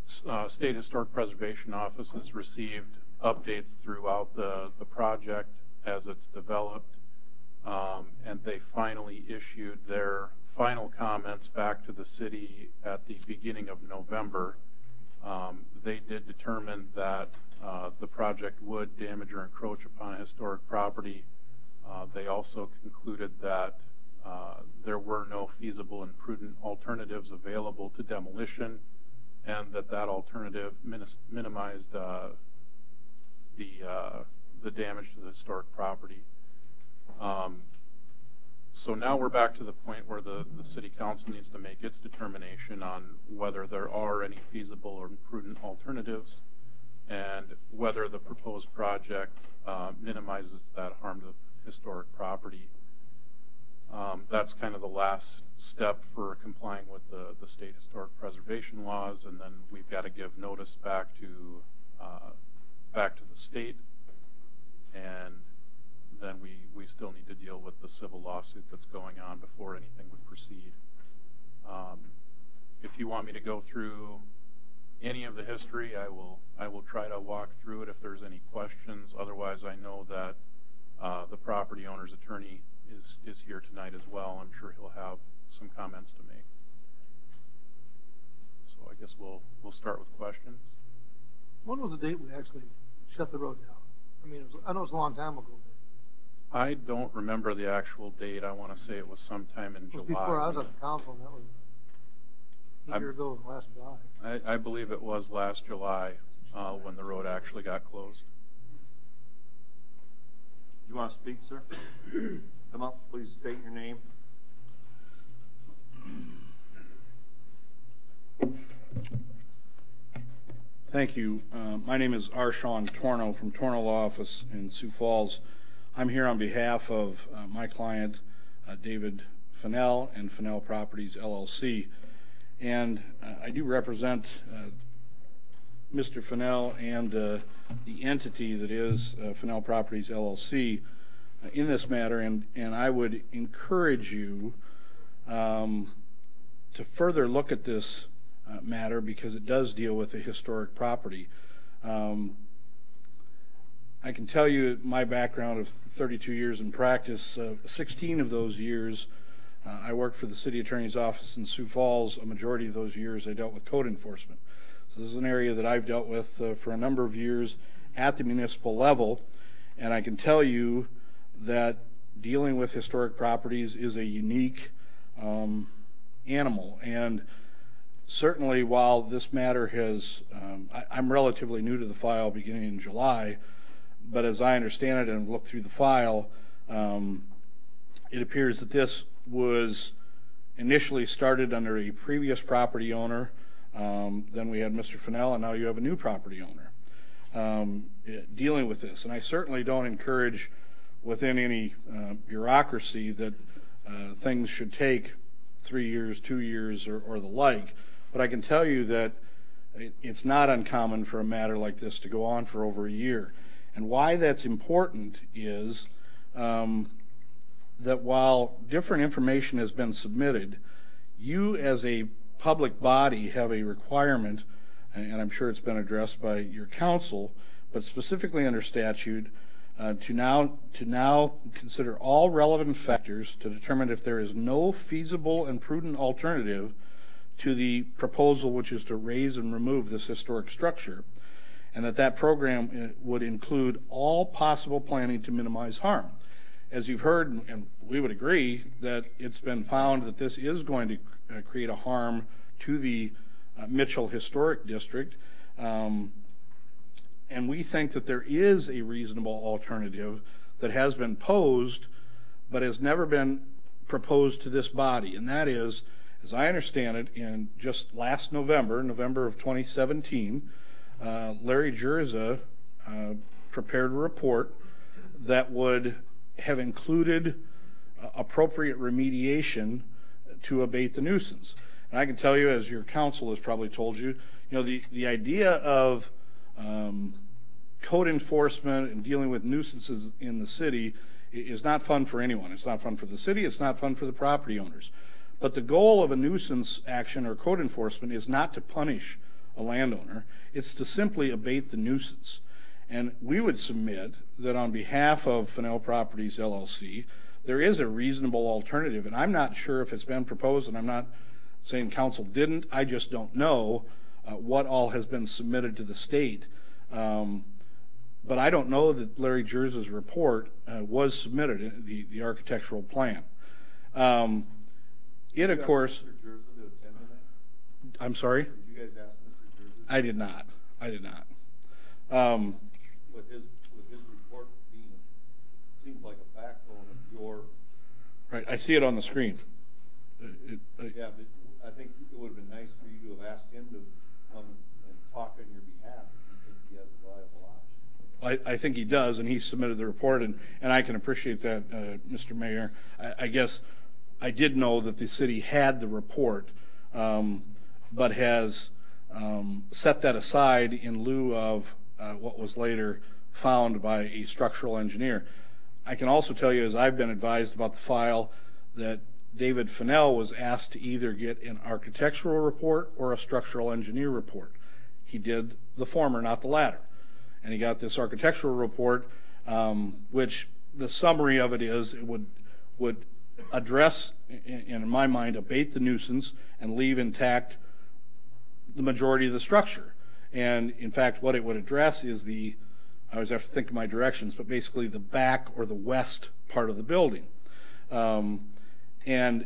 State Historic Preservation Office has received updates throughout the project as it's developed, and they finally issued their final comments back to the city at the beginning of November. They did determine that the project would damage or encroach upon a historic property. They also concluded that there were no feasible and prudent alternatives available to demolition, and that alternative minimized the damage to the historic property. So now we're back to the point where the City Council needs to make its determination on whether there are any feasible or prudent alternatives, and whether the proposed project minimizes that harm to historic property. That's kind of the last step for complying with the state historic preservation laws, and then we've got to give notice back to the state, and then we still need to deal with the civil lawsuit that's going on before anything would proceed. If you want me to go through any of the history, I will try to walk through it if there's any questions. Otherwise, I know that the property owner's attorney is here tonight as well. I'm sure he'll have some comments to make. So I guess we'll start with questions. When was the date we actually shut the road down? I mean, I know it's a long time ago. I don't remember the actual date. I want to say it was sometime in July. Before I was at the council, and that was a year ago, last July. I believe it was last July when the road actually got closed. You want to speak, sir? Come up, please state your name. Thank you. My name is R. Sean Torno from Torno Law Office in Sioux Falls. I'm here on behalf of my client, David Fennell and Fennell Properties, LLC. And I do represent Mr. Fennell and the entity that is Fennell Properties, LLC in this matter. And I would encourage you to further look at this matter because it does deal with a historic property. I can tell you my background of 32 years in practice, 16 of those years I worked for the city attorney's office in Sioux Falls. A majority of those years I dealt with code enforcement. So this is an area that I've dealt with for a number of years at the municipal level, and I can tell you that dealing with historic properties is a unique animal. And certainly while this matter has, I'm relatively new to the file beginning in July, but as I understand it and look through the file, it appears that this was initially started under a previous property owner. Then we had Mr. Fennell, and now you have a new property owner dealing with this. And I certainly don't encourage within any bureaucracy that things should take 3 years, 2 years, or the like. But I can tell you that it's not uncommon for a matter like this to go on for over a year. And why that's important is that while different information has been submitted, you as a public body have a requirement, and I'm sure it's been addressed by your counsel, but specifically under statute, to now consider all relevant factors to determine if there is no feasible and prudent alternative to the proposal, which is to raise and remove this historic structure, and that program would include all possible planning to minimize harm. As you've heard, and we would agree, that it's been found that this is going to create a harm to the Mitchell Historic District, and we think that there is a reasonable alternative that has been posed but has never been proposed to this body, and that is, as I understand it, in just last November of 2017, Larry Jerza prepared a report that would have included appropriate remediation to abate the nuisance. And I can tell you, as your counsel has probably told you, the idea of code enforcement and dealing with nuisances in the city is not fun for anyone. It's not fun for the city. It's not fun for the property owners. But the goal of a nuisance action or code enforcement is not to punish a landowner. It's to simply abate the nuisance. And we would submit that on behalf of Fennell Properties LLC, there is a reasonable alternative. And I'm not sure if it's been proposed, and I'm not saying council didn't. I just don't know what all has been submitted to the state. But I don't know that Larry Jerza's report was submitted in the architectural plan. It, of course, I'm sorry? Did you guys ask Mr. Jerza? I did not. With his report being, seems like a backbone of your... Right, I see it on the screen. Yeah, but I think it would have been nice for you to have asked him to come and talk on your behalf if you think he has a viable option. I think he does, and he submitted the report, and I can appreciate that, Mr. Mayor. I guess I did know that the city had the report, but has set that aside in lieu of what was later found by a structural engineer. I can also tell you, as I've been advised about the file, that David Fennell was asked to either get an architectural report or a structural engineer report. He did the former, not the latter. And he got this architectural report, which the summary of it is it would address, in my mind, abate the nuisance and leave intact the majority of the structure. And in fact, what it would address is I always have to think of my directions, but basically the back or the west part of the building. And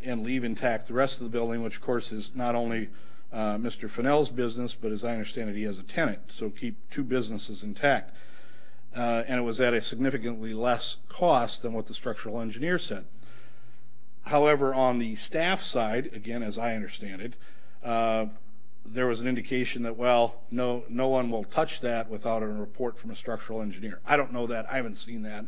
leave intact the rest of the building, which of course is not only Mr. Fennell's business, but as I understand it, he has a tenant, so keep two businesses intact. And it was at a significantly less cost than what the structural engineer said. However, on the staff side, again, as I understand it, there was an indication that, well, no one will touch that without a report from a structural engineer. I don't know that. I haven't seen that.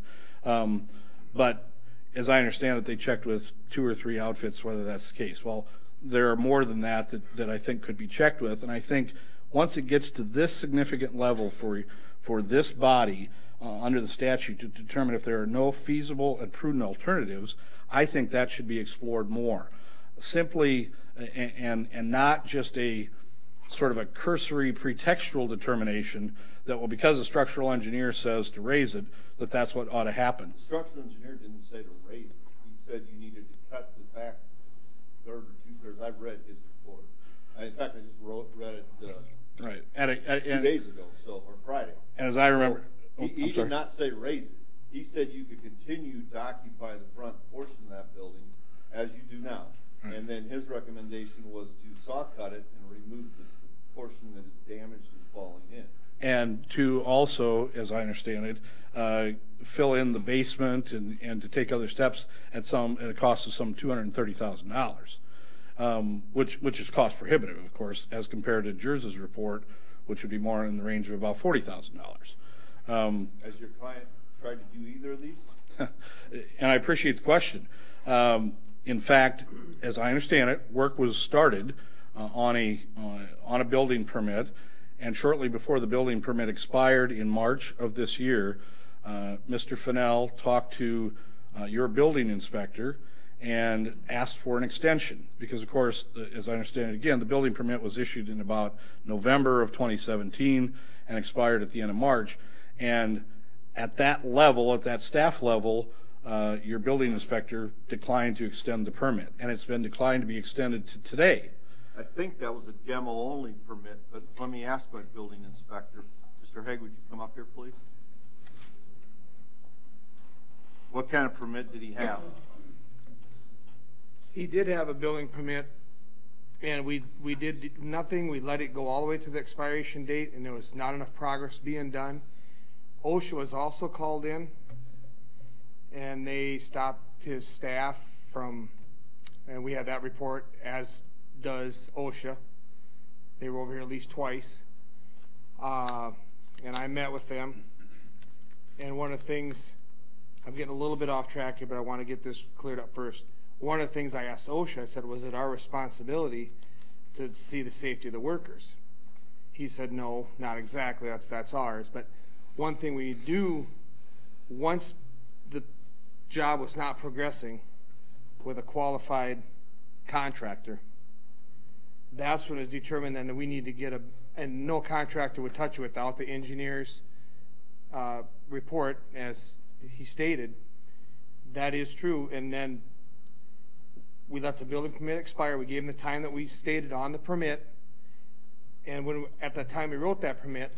But as I understand it, they checked with 2 or 3 outfits whether that's the case. Well, there are more than that I think could be checked with. And I think once it gets to this significant level for this body under the statute to determine if there are no feasible and prudent alternatives, I think that should be explored more. Simply, and not just a sort of a cursory pretextual determination that, well, because the structural engineer says to raise it, that's what ought to happen. The structural engineer didn't say to raise it. He said you needed to cut the back third or 2/3. I've read his report. In fact, I just read it right. 2 days ago, or Friday. And as I remember, he did not say raise it. He said you could continue to occupy the front portion of that building as you do now. Right. And then his recommendation was to saw cut it and remove the portion that is damaged and falling in. And to also, as I understand it, fill in the basement and to take other steps at a cost of some $230,000, which is cost prohibitive, of course, as compared to Jerza's report, which would be more in the range of about $40,000. Has your client tried to do either of these? And I appreciate the question. In fact, as I understand it, work was started on a building permit, and shortly before the building permit expired in March of this year, Mr. Fennell talked to your building inspector and asked for an extension because, of course, as I understand it, again, the building permit was issued in about November of 2017 and expired at the end of March. And at that level, at that staff level, your building inspector declined to extend the permit, and it's been declined to be extended to today. I think that was a demo-only permit, but let me ask my building inspector. Mr. Haig, would you come up here, please? What kind of permit did he have? He did have a building permit, and we did nothing. We let it go all the way to the expiration date, and there was not enough progress being done. OSHA was also called in, and they stopped his staff from, and we had that report, as does OSHA. They were over here at least twice, and I met with them. And one of the things, I'm getting a little bit off track here, but I want to get this cleared up first. One of the things I asked OSHA, I said, was it our responsibility to see the safety of the workers? He said, no, not exactly, that's ours. But one thing we do, once the job was not progressing with a qualified contractor, that's when it's determined then that we need to get and no contractor would touch it without the engineer's report, as he stated. That is true. And then we let the building permit expire. We gave him the time that we stated on the permit. And when at the time we wrote that permit,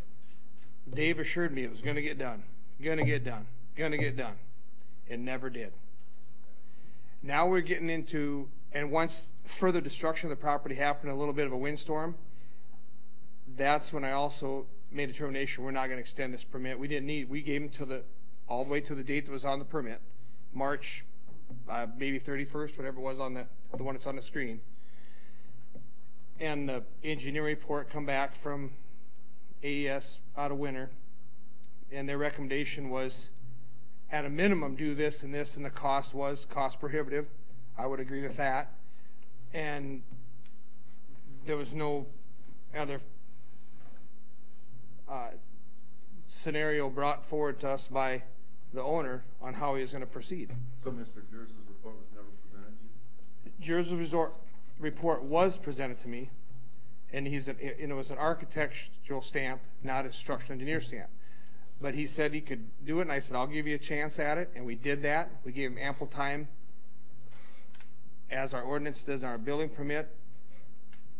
Dave assured me it was going to get done, going to get done, going to get done. It never did. Now we're getting into, and once further destruction of the property happened, a little bit of a windstorm, that's when I also made a determination we're not going to extend this permit. We gave him all the way to the date that was on the permit, March maybe 31st, whatever it was on the one that's on the screen. And the engineering report come back from AES out of winter, and their recommendation was, at a minimum, do this and this, and the cost was cost prohibitive. I would agree with that. And there was no other scenario brought forward to us by the owner on how he is going to proceed. So Mr. Jersey's report was never presented to you? Jersey's report was presented to me, and it was an architectural stamp, not a structural engineer stamp. But he said he could do it, and I said, I'll give you a chance at it, and we did that. We gave him ample time, as our ordinance does on our building permit,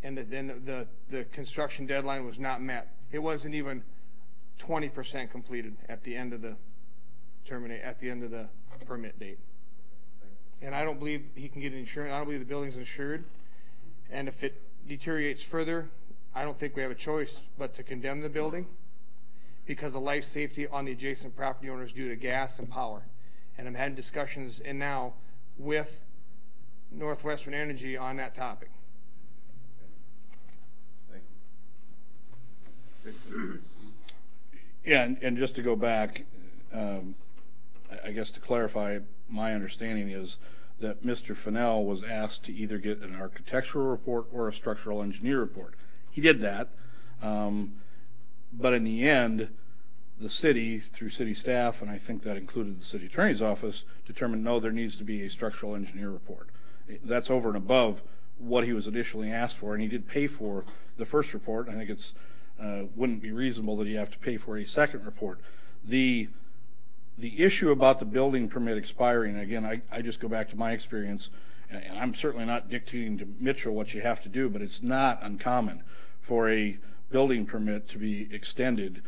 and then the construction deadline was not met. It wasn't even 20% completed at the end of the permit date. And I don't believe he can get insurance. I don't believe the building's insured. And if it deteriorates further, I don't think we have a choice but to condemn the building, because of life safety on the adjacent property owners due to gas and power. And I'm having discussions now with Northwestern Energy on that topic. Thank you. Yeah, and just to go back, I guess to clarify, my understanding is that Mr. Fennell was asked to either get an architectural report or a structural engineer report. He did that, but in the end, the city, through city staff, and I think that included the city attorney's office, determined no, there needs to be a structural engineer report. That's over and above what he was initially asked for, and he did pay for the first report. I think it's wouldn't be reasonable that he have to pay for a second report. The issue about the building permit expiring, again, I just go back to my experience, and I'm certainly not dictating to Mitchell what you have to do, but it's not uncommon for a building permit to be extended,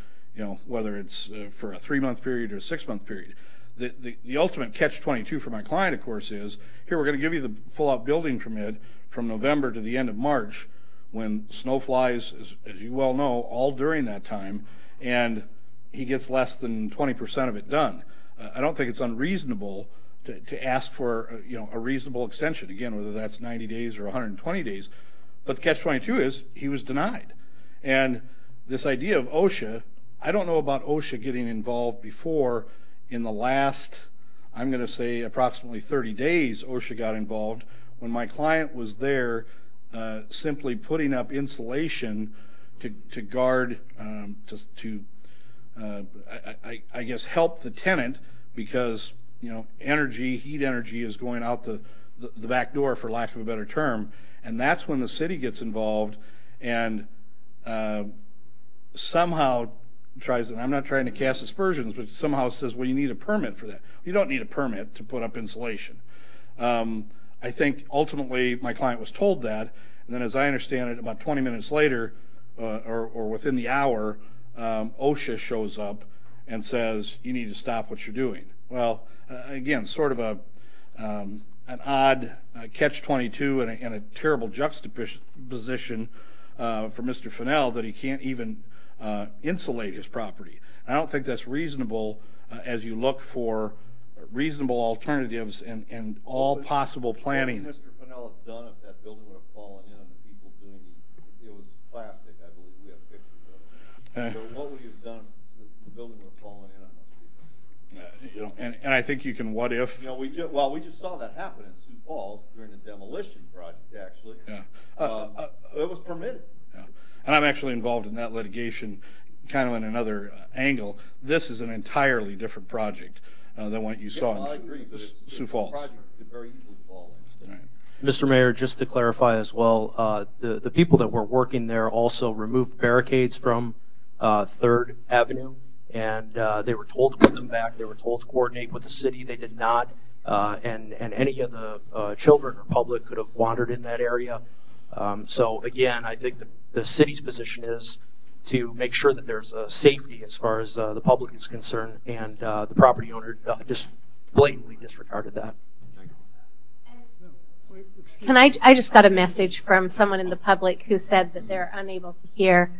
whether it's for a 3-month period or a 6-month period. The ultimate catch-22 for my client, of course, is here we're going to give you the full-out building permit from November to the end of March, when snow flies, as you well know, all during that time, and he gets less than 20% of it done. I don't think it's unreasonable to ask for a reasonable extension, again, whether that's 90 days or 120 days. But the catch-22 is he was denied. And this idea of OSHA, I don't know about OSHA getting involved before. In the last, I'm going to say approximately 30 days, OSHA got involved when my client was there simply putting up insulation to guard, I guess, help the tenant, because heat energy is going out the back door, for lack of a better term, and that's when the city gets involved and somehow tries, and I'm not trying to cast aspersions, but somehow says, well, you need a permit for that. You don't need a permit to put up insulation. I think ultimately my client was told that, and then as I understand it, about 20 minutes later, or within the hour, OSHA shows up and says, you need to stop what you're doing. Well, again, sort of an odd catch-22 and a terrible juxtaposition for Mr. Fennell that he can't even insulate his property. I don't think that's reasonable as you look for reasonable alternatives and all possible planning. What would Mr. Fennell have done if that building would have fallen in on the people doing it was plastic, I believe. We have pictures of it. So what would you have done if the building would have fallen in on those people? You know, and I think you can what if. You know, we just saw that happen in Sioux Falls during the demolition project, actually. Yeah. It was permitted. Yeah. And I'm actually involved in that litigation kind of in another angle. This is an entirely different project than what you saw in Sioux Falls. Project could very easily fall in. Right. Mr. Mayor, just to clarify as well, the people that were working there also removed barricades from 3rd Avenue, and they were told to put them back. They were told to coordinate with the city. They did not, and any of the children or public could have wandered in that area. So again, I think the city's position is to make sure that there's safety as far as the public is concerned, and the property owner just blatantly disregarded that. Can I just got a message from someone in the public who said that they're unable to hear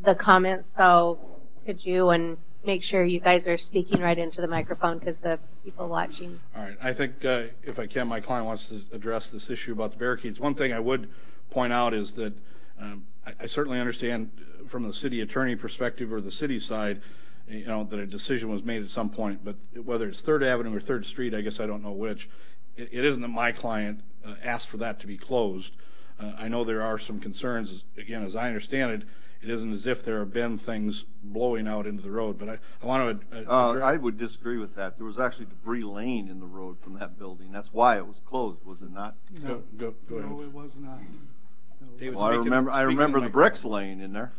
the comments, so could you and make sure you guys are speaking right into the microphone because the people watching. All right. I think if I can, my client wants to address this issue about the barricades. One thing I would point out is that I certainly understand from the city attorney perspective or the city side, you know, that a decision was made at some point, but whether it's 3rd Avenue or 3rd Street, I guess I don't know which. It isn't that my client asked for that to be closed. I know there are some concerns. Again, as I understand it, it isn't as if there have been things blowing out into the road, but I want to... I would disagree with that. There was actually debris laying in the road from that building. That's why it was closed, was it not? Go ahead. No, it was not. No. Well, I remember the bricks laying in there.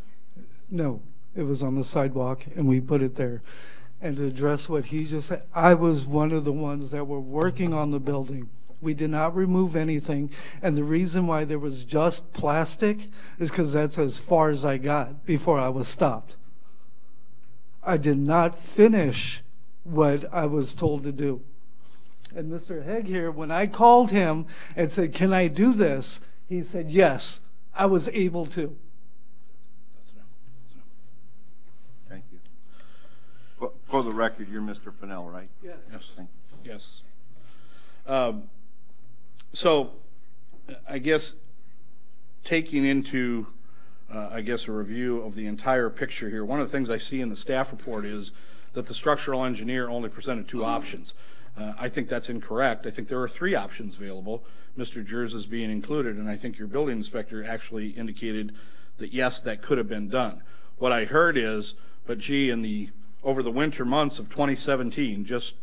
No, it was on the sidewalk, and we put it there. And to address what he just said, I was one of the ones that were working on the building. We did not remove anything, and the reason why there was just plastic is because that's as far as I got before I was stopped. I did not finish what I was told to do. And Mr. Hegg here, when I called him and said, can I do this? He said, yes, I was able to. Thank you. For the record, you're Mr. Fennell, right? Yes. Thank you. Yes. So I guess taking into, I guess, a review of the entire picture here, one of the things I see in the staff report is that the structural engineer only presented 2 options. I think that's incorrect. I think there are 3 options available, Mr. Jers's being included, and I think your building inspector actually indicated that, yes, that could have been done. What I heard is, but gee, over the winter months of 2017, just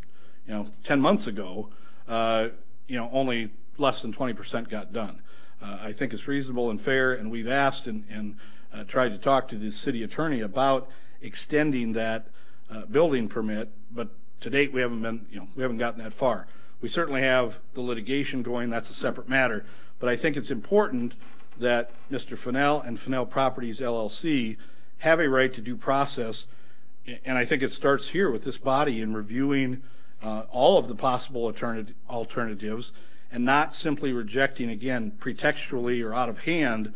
10 months ago, only less than 20% got done. I think it's reasonable and fair, and we've asked and tried to talk to the city attorney about extending that building permit, but to date we haven't gotten that far. We certainly have the litigation going. That's a separate matter, but I think it's important that Mr. Fennell and Fennell Properties LLC have a right to due process, and I think it starts here with this body in reviewing all of the possible alternatives and not simply rejecting, again, pretextually or out of hand,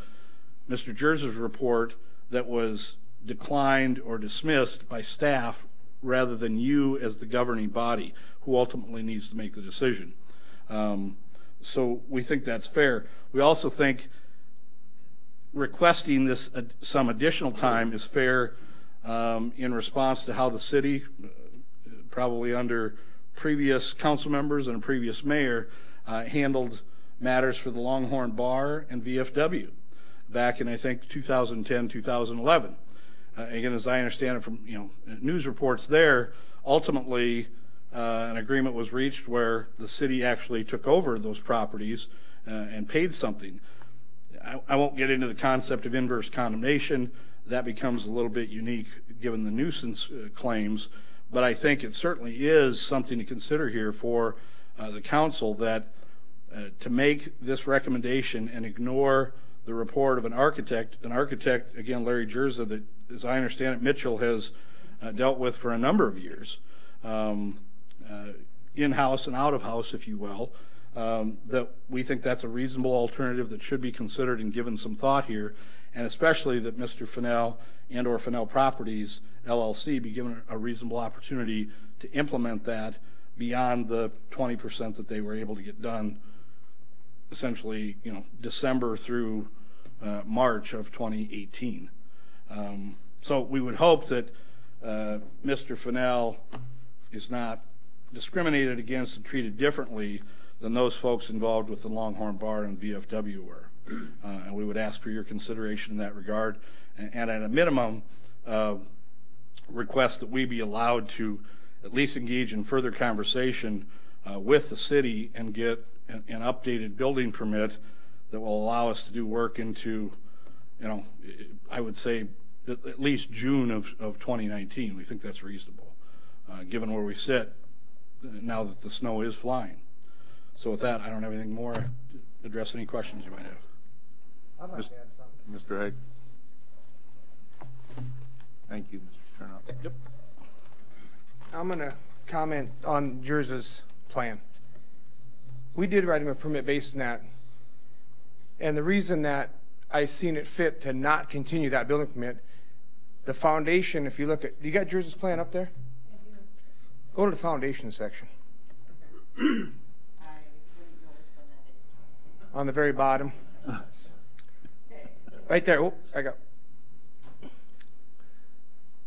Mr. Jers's report that was declined or dismissed by staff rather than you as the governing body who ultimately needs to make the decision. So we think that's fair. We also think requesting this some additional time is fair in response to how the city, probably under previous council members and a previous mayor, handled matters for the Longhorn Bar and VFW back in, I think, 2010, 2011. Again, as I understand it from news reports there, ultimately an agreement was reached where the city actually took over those properties and paid something. I won't get into the concept of inverse condemnation. That becomes a little bit unique given the nuisance claims, but I think it certainly is something to consider here for the council that to make this recommendation and ignore the report of an architect, again, Larry Jerza, that, as I understand it, Mitchell has dealt with for a number of years, in-house and out-of-house, if you will, that we think that's a reasonable alternative that should be considered and given some thought here, and especially that Mr. Fennell and or Fennell Properties LLC be given a reasonable opportunity to implement that beyond the 20% that they were able to get done essentially, December through March of 2018. So we would hope that Mr. Fennell is not discriminated against and treated differently than those folks involved with the Longhorn Bar and VFW were. And we would ask for your consideration in that regard. And at a minimum, request that we be allowed to at least engage in further conversation with the city and get an updated building permit that will allow us to do work into, I would say at least June of 2019. We think that's reasonable, given where we sit now that the snow is flying. So with that, I don't have anything more to address any questions you might have. I'd like to add something. Mr. Haig. Thank you, Mr. Turnout. Yep. I'm going to comment on Jersey's plan. We did write him a permit based on that. And the reason that I seen it fit to not continue that building permit, the foundation, if you look at, you got Jersey's plan up there? Go to the foundation section. On the very bottom. Right there. Oh, I got.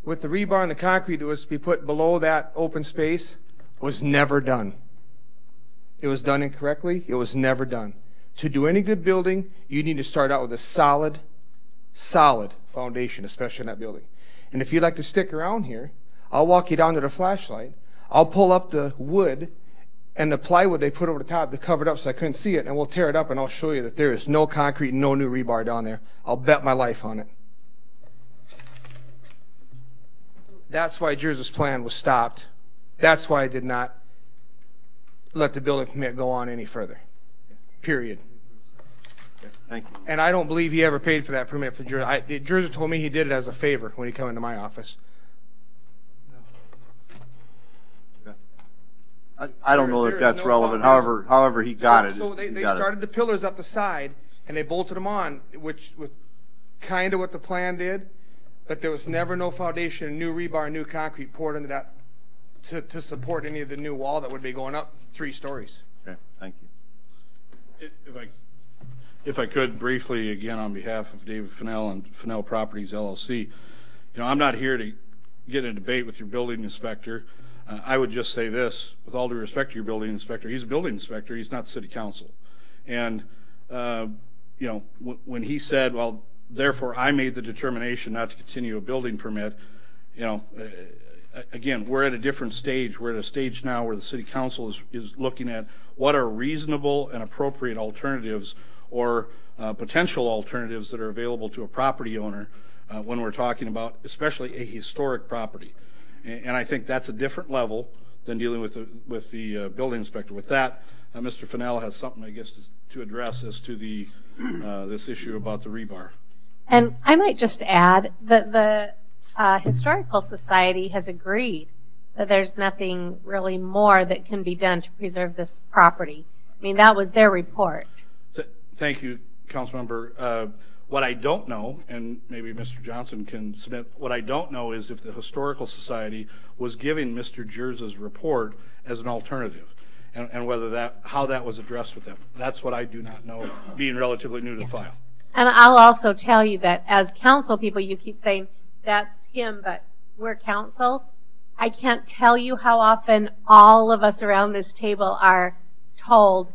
With the rebar and the concrete that was to be put below that open space was never done. It was done incorrectly. It was never done. To do any good building, you need to start out with a solid foundation, especially in that building. And if you'd like to stick around here, I'll walk you down to the flashlight. I'll pull up the wood and the plywood they put over the top to cover it up so I couldn't see it, and we'll tear it up and I'll show you that there is no concrete, no new rebar down there. I'll bet my life on it. That's why Jersey's plan was stopped. That's why I did not let the building permit go on any further. Period. Thank you. And I don't believe he ever paid for that permit for Jersey. Jersey told me he did it as a favor when he came into my office. I don't know that that's relevant. However he got it. So they started the pillars up the side and they bolted them on, which was kind of what the plan did, but there was never no foundation, new rebar, new concrete poured into that to support any of the new wall that would be going up 3 stories. Okay, thank you. If I could briefly, again, on behalf of David Fennell and Fennell Properties LLC, I'm not here to get in a debate with your building inspector. I would just say this, with all due respect to your building inspector, he's a building inspector, he's not city council. And, when he said, well, therefore I made the determination not to continue a building permit, again, we're at a different stage. We're at a stage now where the city council is looking at what are reasonable and appropriate alternatives or potential alternatives that are available to a property owner when we're talking about especially a historic property. And I think that's a different level than dealing with the building inspector. With that, Mr. Fennell has something, I guess, to address as to the this issue about the rebar. And I might just add that the Historical Society has agreed that there's nothing really more that can be done to preserve this property. I mean, that was their report. Thank you, Councilmember. What I don't know, and maybe Mr. Johnson can submit, what I don't know is if the Historical Society was giving Mr. Jersey's report as an alternative, and whether how that was addressed with them. That's what I do not know, being relatively new to the file. And I'll also tell you that as council people, you keep saying, that's him, but we're council. I can't tell you how often all of us around this table are told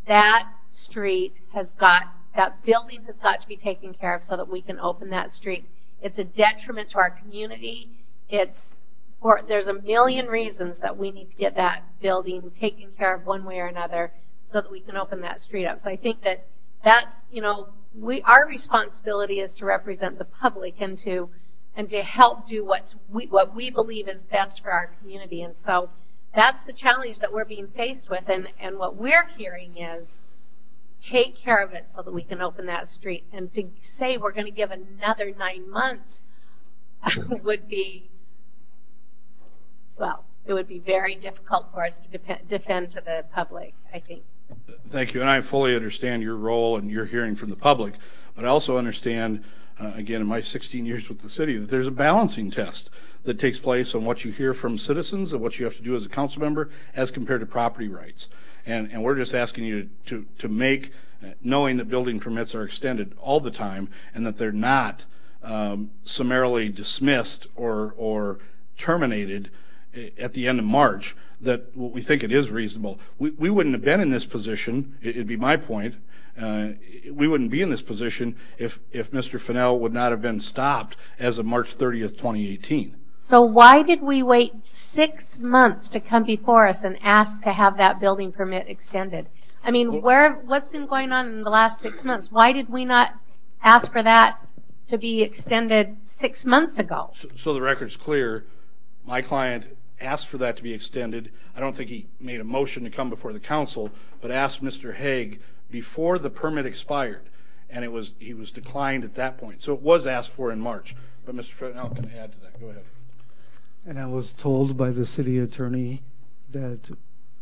that that building has got to be taken care of so that we can open that street. It's a detriment to our community. There's a million reasons that we need to get that building taken care of one way or another so that we can open that street up. So I think that's, our responsibility is to represent the public and to help do what we believe is best for our community. And so that's the challenge that we're being faced with. And what we're hearing is, take care of it so that we can open that street. And to say we're going to give another 9 months would be, well, it would be very difficult for us to defend to the public, I think. Thank you. And I fully understand your role and your hearing from the public, but I also understand, again, in my 16 years with the city, that there's a balancing test that takes place on what you hear from citizens and what you have to do as a council member as compared to property rights. And we're just asking you to make, knowing that building permits are extended all the time and that they're not summarily dismissed or terminated at the end of March, that we think it is reasonable. We wouldn't have been in this position, it'd be my point, we wouldn't be in this position if Mr. Fennell would not have been stopped as of March 30th, 2018. So why did we wait 6 months to come before us and ask to have that building permit extended? I mean, what's been going on in the last 6 months? Why did we not ask for that to be extended 6 months ago? So the record's clear. My client asked for that to be extended. I don't think he made a motion to come before the council, but asked Mr. Haig before the permit expired, and he was declined at that point. So it was asked for in March. But Mr. Fennell can add to that. Go ahead. And I was told by the city attorney that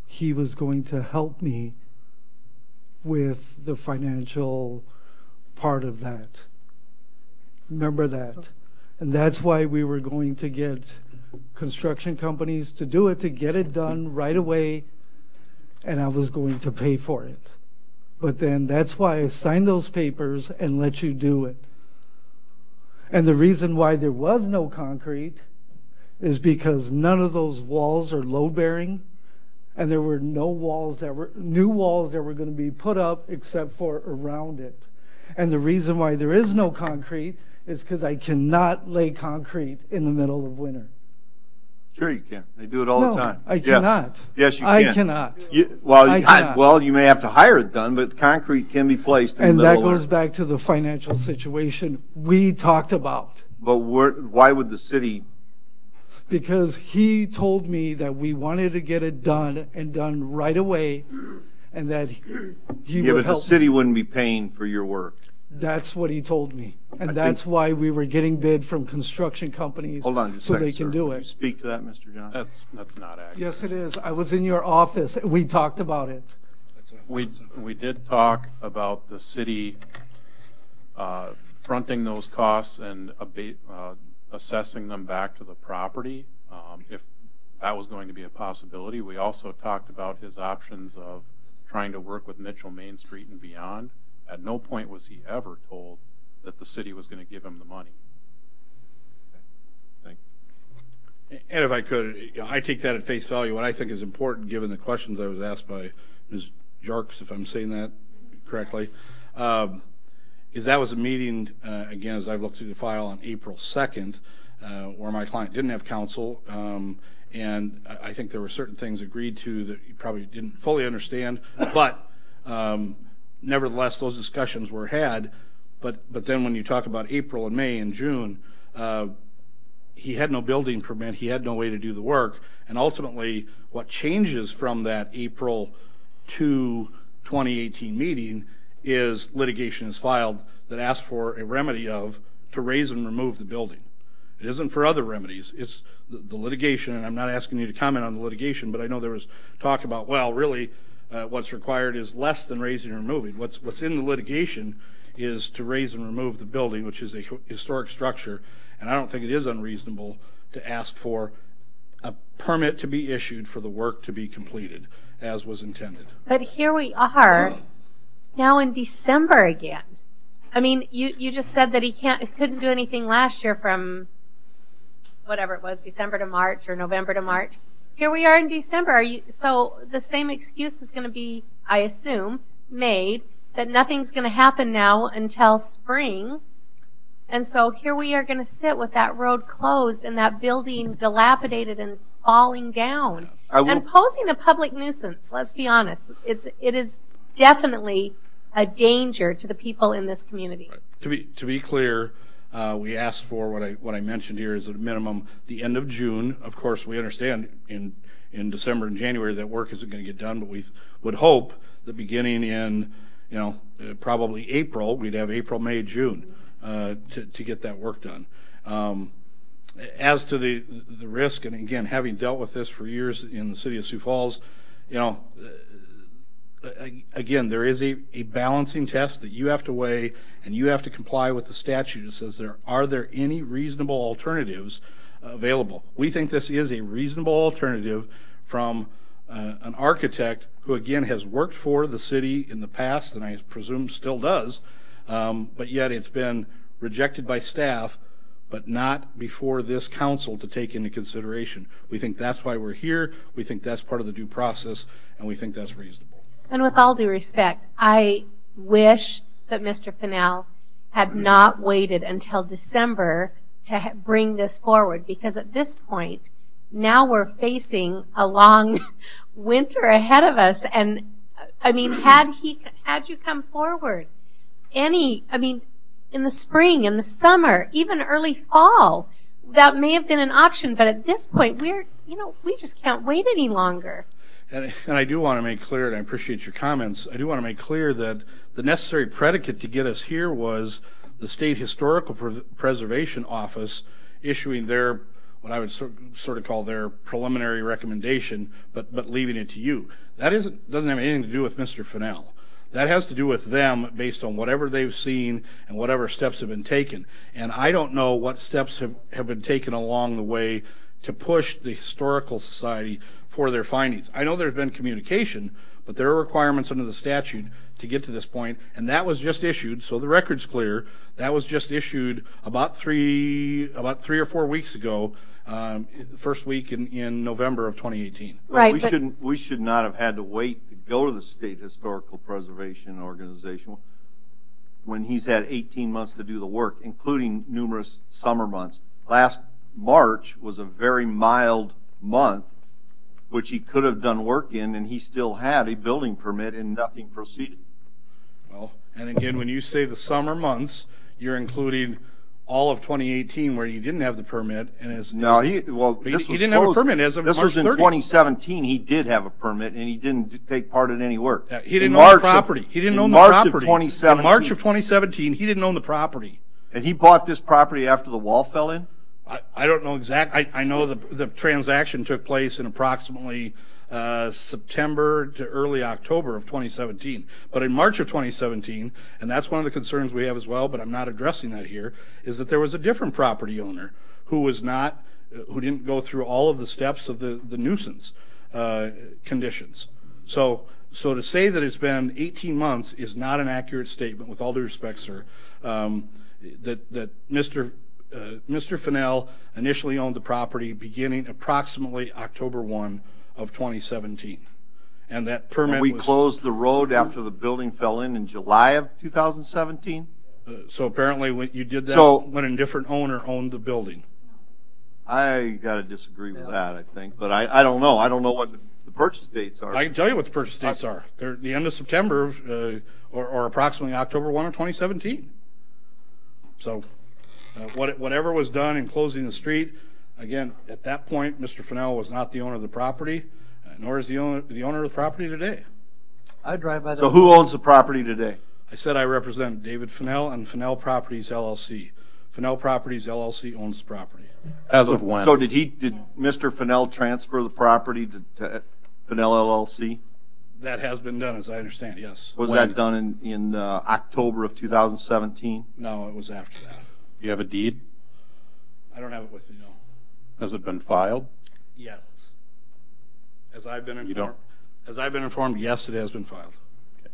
he was going to help me with the financial part of that. Remember that. And that's why we were going to get construction companies to do it, to get it done right away, and I was going to pay for it. But then that's why I signed those papers and let you do it. And the reason why there was no concrete is because none of those walls are load-bearing, and there were no walls that were new walls that were going to be put up except for around it. And the reason why there is no concrete is because I cannot lay concrete in the middle of winter. Sure you can. They do it all the time. I cannot. Yes, you can. I cannot. Well, you may have to hire it done, but concrete can be placed in the middle. And that goes back to the financial situation we talked about. But why would the city? Because he told me that we wanted to get it done and done right away, and that he would help. The city wouldn't be paying for your work. That's what he told me, and that's why we were getting bid from construction companies. Hold on just a so second, they can sir. do Can it. you speak to that, Mr. John? That's not accurate. Yes, it is. I was in your office. We talked about it. We did talk about the city fronting those costs and assessing them back to the property, if that was going to be a possibility. We also talked about his options of trying to work with Mitchell Main Street and beyond. At no point was he ever told that the city was going to give him the money. Thank you. And if I could, I take that at face value. What I think is important, given the questions I was asked by Ms. Jarks, if I'm saying that correctly, is that was a meeting, again, as I've looked through the file, on April 2nd, where my client didn't have counsel, and I think there were certain things agreed to that you probably didn't fully understand, but nevertheless, those discussions were had. But then when you talk about April and May and June, he had no building permit, he had no way to do the work, and ultimately what changes from that April 2, 2018 meeting is litigation is filed that asks for a remedy to raise and remove the building. It isn't for other remedies, it's the litigation, and I'm not asking you to comment on the litigation, but I know there was talk about, well, really, what's required is less than raising and removing. What's in the litigation is to raise and remove the building, which is a historic structure, and I don't think it is unreasonable to ask for a permit to be issued for the work to be completed as was intended. But here we are now in December again. I mean, you just said that he couldn't do anything last year from whatever it was, December to March or November to March. Here we are in December. So the same excuse is going to be, I assume, made that nothing's going to happen now until spring. And so here we are going to sit with that road closed and that building dilapidated and falling down and posing a public nuisance. Let's be honest. It is definitely a danger to the people in this community. Right. To be clear, we asked for what I mentioned here is at a minimum the end of June. Of course, we understand in December and January that work isn't going to get done, but we would hope that beginning in probably April, we'd have April, May, June to get that work done. As to the risk, and again, having dealt with this for years in the city of Sioux Falls, again, there is a balancing test that you have to weigh, and you have to comply with the statute. It says are there any reasonable alternatives available. We think this is a reasonable alternative from an architect who, again, has worked for the city in the past, and I presume still does, but yet it's been rejected by staff, but not before this council to take into consideration. We think that's why we're here. We think that's part of the due process, and we think that's reasonable. And with all due respect, I wish that Mr. Fennell had not waited until December to bring this forward, because at this point, now we're facing a long winter ahead of us. And I mean, had you come forward in the spring, in the summer, even early fall, that may have been an option. But at this point, we just can't wait any longer. And I do want to make clear, and I appreciate your comments, I do want to make clear that the necessary predicate to get us here was the State Historical Preservation Office issuing their, what I would sort of call their preliminary recommendation, but leaving it to you. That doesn't have anything to do with Mr. Fennell. That has to do with them based on whatever they've seen and whatever steps have been taken. And I don't know what steps have been taken along the way to push the Historical Society for their findings. I know there's been communication, but there are requirements under the statute to get to this point, and that was just issued, so the record's clear. That was just issued about three or 4 weeks ago, the first week in November of 2018. Right, we should not have had to wait to go to the State Historical Preservation Organization when he's had 18 months to do the work, including numerous summer months. Last March was a very mild month, which he could have done work in, and he still had a building permit and nothing proceeded. Well, and again, when you say the summer months, you're including all of 2018 where he didn't have the permit, and he didn't have a permit as of March 30th. This was in 2017. He did have a permit, and he didn't take part in any work. He didn't own the property. He didn't own the property. In March of 2017, he didn't own the property. And he bought this property after the wall fell in? I don't know exactly. I know the transaction took place in approximately September to early October of 2017. But in March of 2017, and that's one of the concerns we have as well, but I'm not addressing that here, is that there was a different property owner who didn't go through all of the steps of the nuisance conditions. So to say that it's been 18 months is not an accurate statement, with all due respect, sir. That Mr. Fennell initially owned the property beginning approximately October 1 of 2017. And that permit we closed the road after the building fell in July of 2017? So apparently when you did that, when a different owner owned the building. I got to disagree with that, I think. But I don't know. I don't know what the purchase dates are. I can tell you what the purchase dates are. They're the end of September or approximately October 1 of 2017. So whatever was done in closing the street, again, at that point, Mr. Fennell was not the owner of the property, nor is the owner of the property today. I drive by. So who owns the property today? I said I represent David Fennell and Fennell Properties LLC. Fennell Properties LLC owns the property. As of when? So did Mr. Fennell transfer the property to Fennell LLC? That has been done, as I understand, yes. Was that done in October of 2017? No, it was after that. You have a deed? I don't have it with me, no. Has it been filed? Yes. As I've been informed, yes, it has been filed. Okay.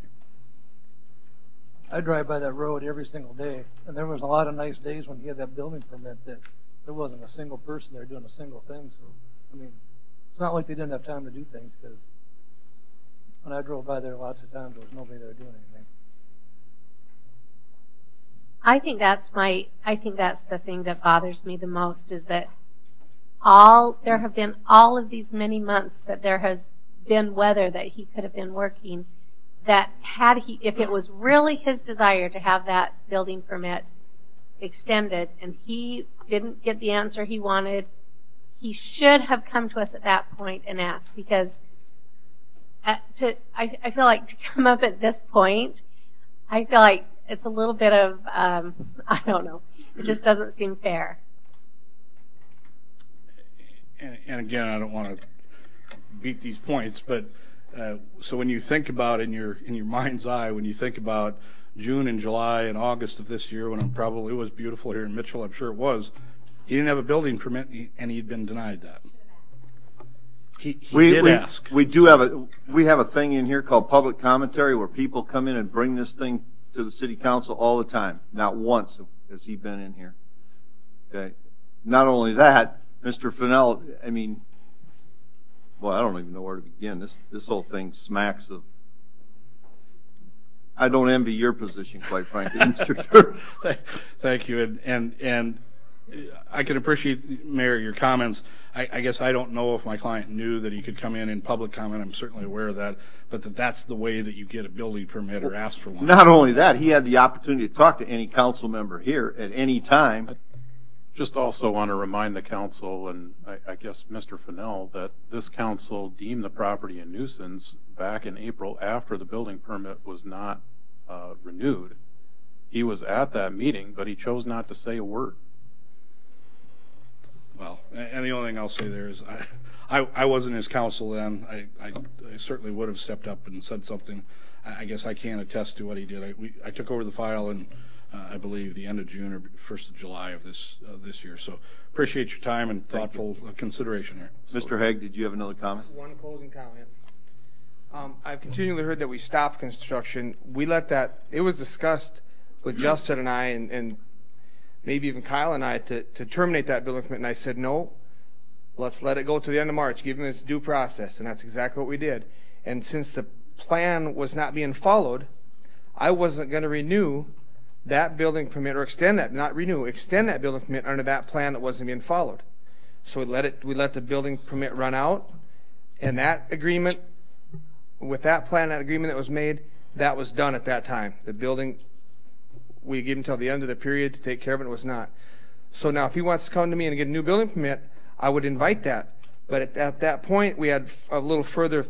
I drive by that road every single day, and there was a lot of nice days when he had that building permit that there wasn't a single person there doing a single thing. So, I mean, it's not like they didn't have time to do things, because when I drove by there lots of times, there was nobody there doing anything. I think that's the thing that bothers me the most, is that there have been all of these many months that there has been weather that he could have been working, that if it was really his desire to have that building permit extended and he didn't get the answer he wanted, he should have come to us at that point and asked, because I feel like to come up at this point, I feel like it's a little bit of, I don't know, it just doesn't seem fair. And again, I don't want to beat these points, but so when you think about in your mind's eye, when you think about June and July and August of this year, when it probably was beautiful here in Mitchell, I'm sure it was, He didn't have a building permit, and he'd been denied that. He did ask. We have a thing in here called public commentary where people come in and bring this thing to the city council all the time. Not once has he been in here. Okay. Not only that, Mr. Fennell, I mean, well, I don't even know where to begin. This whole thing smacks of. I don't envy your position, quite frankly, Mr. Turner. Thank you, and I can appreciate, Mayor, your comments. I guess I don't know if my client knew that he could come in public comment. I'm certainly aware of that, but that's the way that you get a building permit or ask for one. Not only that, he had the opportunity to talk to any council member here at any time. Just also want to remind the council, and I guess Mr. Fennell, that this council deemed the property a nuisance back in April after the building permit was not renewed. He was at that meeting, but he chose not to say a word. Well, and the only thing I'll say there is I wasn't his counsel then. I certainly would have stepped up and said something. I guess I can't attest to what he did. I took over the file in, I believe, the end of June or 1st of July of this year. So appreciate your time and thoughtful consideration here. Mr. Haig, did you have another comment? One closing comment. I've continually heard that we stopped construction. We let that, it was discussed with Justin and I and maybe even Kyle and I to terminate that building permit, and I said, no, let's let it go to the end of March, give him its due process, and that's exactly what we did. And since the plan was not being followed, I wasn't going to renew that building permit, or extend that, not renew, extend that building permit under that plan that wasn't being followed. So we let the building permit run out, and that agreement, with that plan, that agreement that was made, that was done at that time. The building, we gave him until the end of the period to take care of it, it was not. So now if he wants to come to me and get a new building permit, I would invite that. But at that point, we had a little further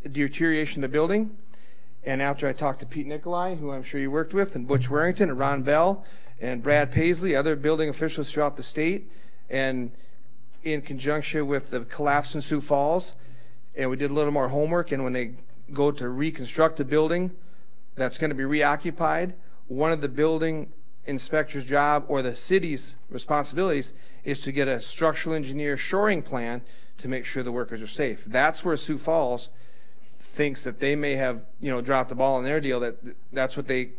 deterioration of the building. And after I talked to Pete Nicolai, who I'm sure you worked with, and Butch Warrington, and Ron Bell, and Brad Paisley, other building officials throughout the state, and in conjunction with the collapse in Sioux Falls, and we did a little more homework, and when they go to reconstruct the building that's going to be reoccupied, one of the building inspector's job or the city's responsibilities is to get a structural engineer shoring plan to make sure the workers are safe. That's where Sioux Falls thinks that they may have, dropped the ball in their deal. That's what they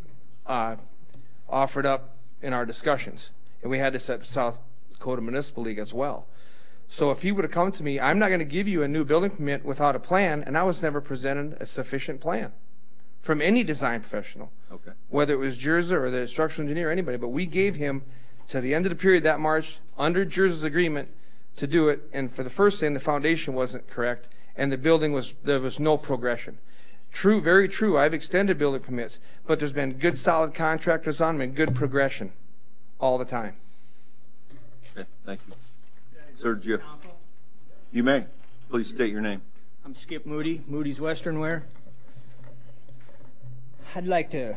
offered up in our discussions, and we had this at South Dakota Municipal League as well. So if he would have come to me, I'm not going to give you a new building permit without a plan, and I was never presented a sufficient plan from any design professional, okay, whether it was Jerza or the structural engineer or anybody. But we gave him to the end of the period that March under Jerza's agreement to do it, and for the first thing, the foundation wasn't correct, and the building there was no progression. True, very true. I've extended building permits, but there's been good, solid contractors on them and good progression all the time. Okay, thank you. Sir, you may. Please state your name. I'm Skip Moody, Moody's Western Wear. I'd like to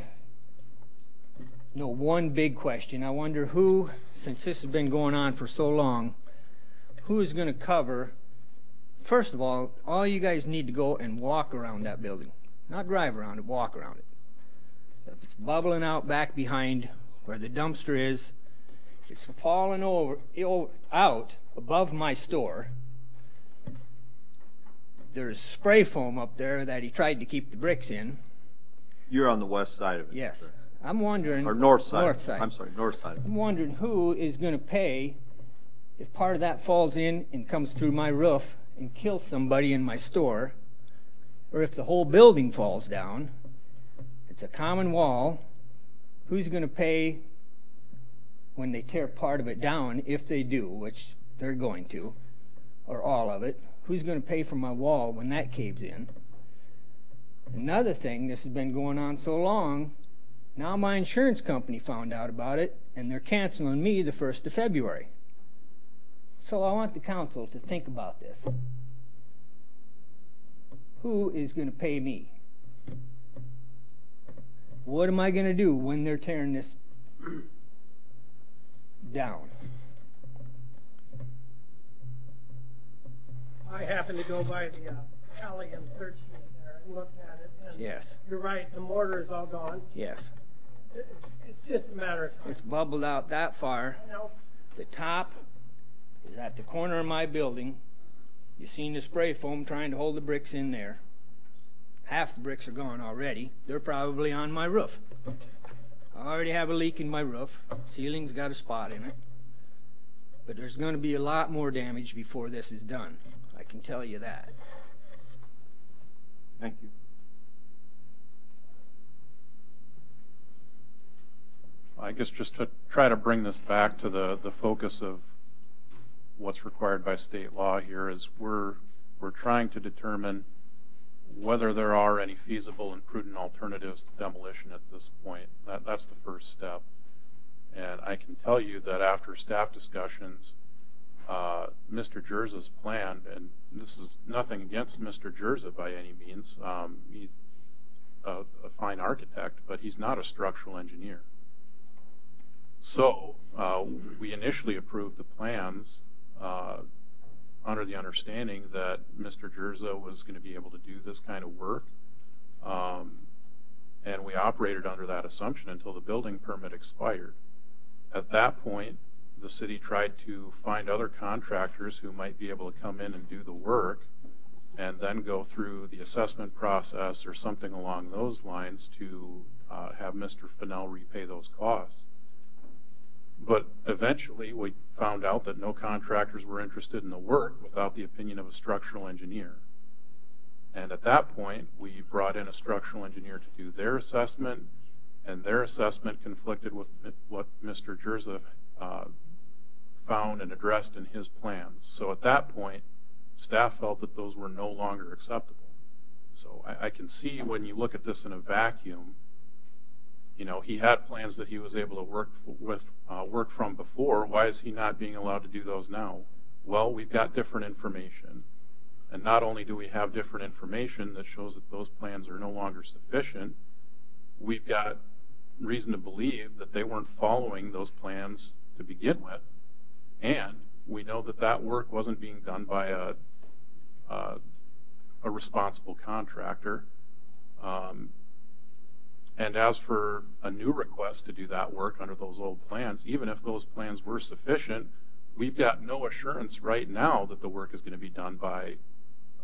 know one big question. I wonder who, since this has been going on for so long, who is going to cover, first of all you guys need to go and walk around that building. Not drive around it, walk around it. If it's bubbling out back behind where the dumpster is, it's falling out above my store. There's spray foam up there that he tried to keep the bricks in. You're on the west side of it. Yes. Sir. I'm wondering. Or north side. North side. I'm sorry, north side. I'm wondering who is going to pay if part of that falls in and comes through my roof and kills somebody in my store, or if the whole building falls down. It's a common wall. Who's going to pay when they tear part of it down, if they do, which they're going to, or all of it? Who's going to pay for my wall when that caves in? Another thing, this has been going on so long, now my insurance company found out about it, and they're canceling me the 1st of February. So I want the council to think about this. Who is going to pay me? What am I going to do when they're tearing this down? I happened to go by the alley in 3rd Street there and looked at it. And yes. You're right, the mortar is all gone. Yes. It's just a matter of time. It's bubbled out that far. The top is at the corner of my building. You seen the spray foam trying to hold the bricks in there. Half the bricks are gone already. They're probably on my roof. I already have a leak in my roof. Ceiling's got a spot in it. But there's going to be a lot more damage before this is done. I can tell you that. Thank you. I guess just to try to bring this back to the focus of what's required by state law here is we're trying to determine whether there are any feasible and prudent alternatives to demolition at this point. That's the first step. And I can tell you that after staff discussions, Mr. Jerza's plan, and this is nothing against Mr. Jerza by any means, he's a fine architect, but he's not a structural engineer. So we initially approved the plans under the understanding that Mr. Jerza was going to be able to do this kind of work. And we operated under that assumption until the building permit expired. At that point, the city tried to find other contractors who might be able to come in and do the work and then go through the assessment process or something along those lines to have Mr. Fennell repay those costs. But eventually we found out that no contractors were interested in the work without the opinion of a structural engineer. And at that point, we brought in a structural engineer to do their assessment, and their assessment conflicted with what Mr. Jerza found and addressed in his plans. So at that point, staff felt that those were no longer acceptable. So I can see when you look at this in a vacuum, you know, he had plans that he was able to work from before. Why is he not being allowed to do those now? Well, we've got different information. And not only do we have different information that shows that those plans are no longer sufficient, we've got reason to believe that they weren't following those plans to begin with. And we know that that work wasn't being done by a responsible contractor. And as for a new request to do that work under those old plans, even if those plans were sufficient, we've got no assurance right now that the work is going to be done by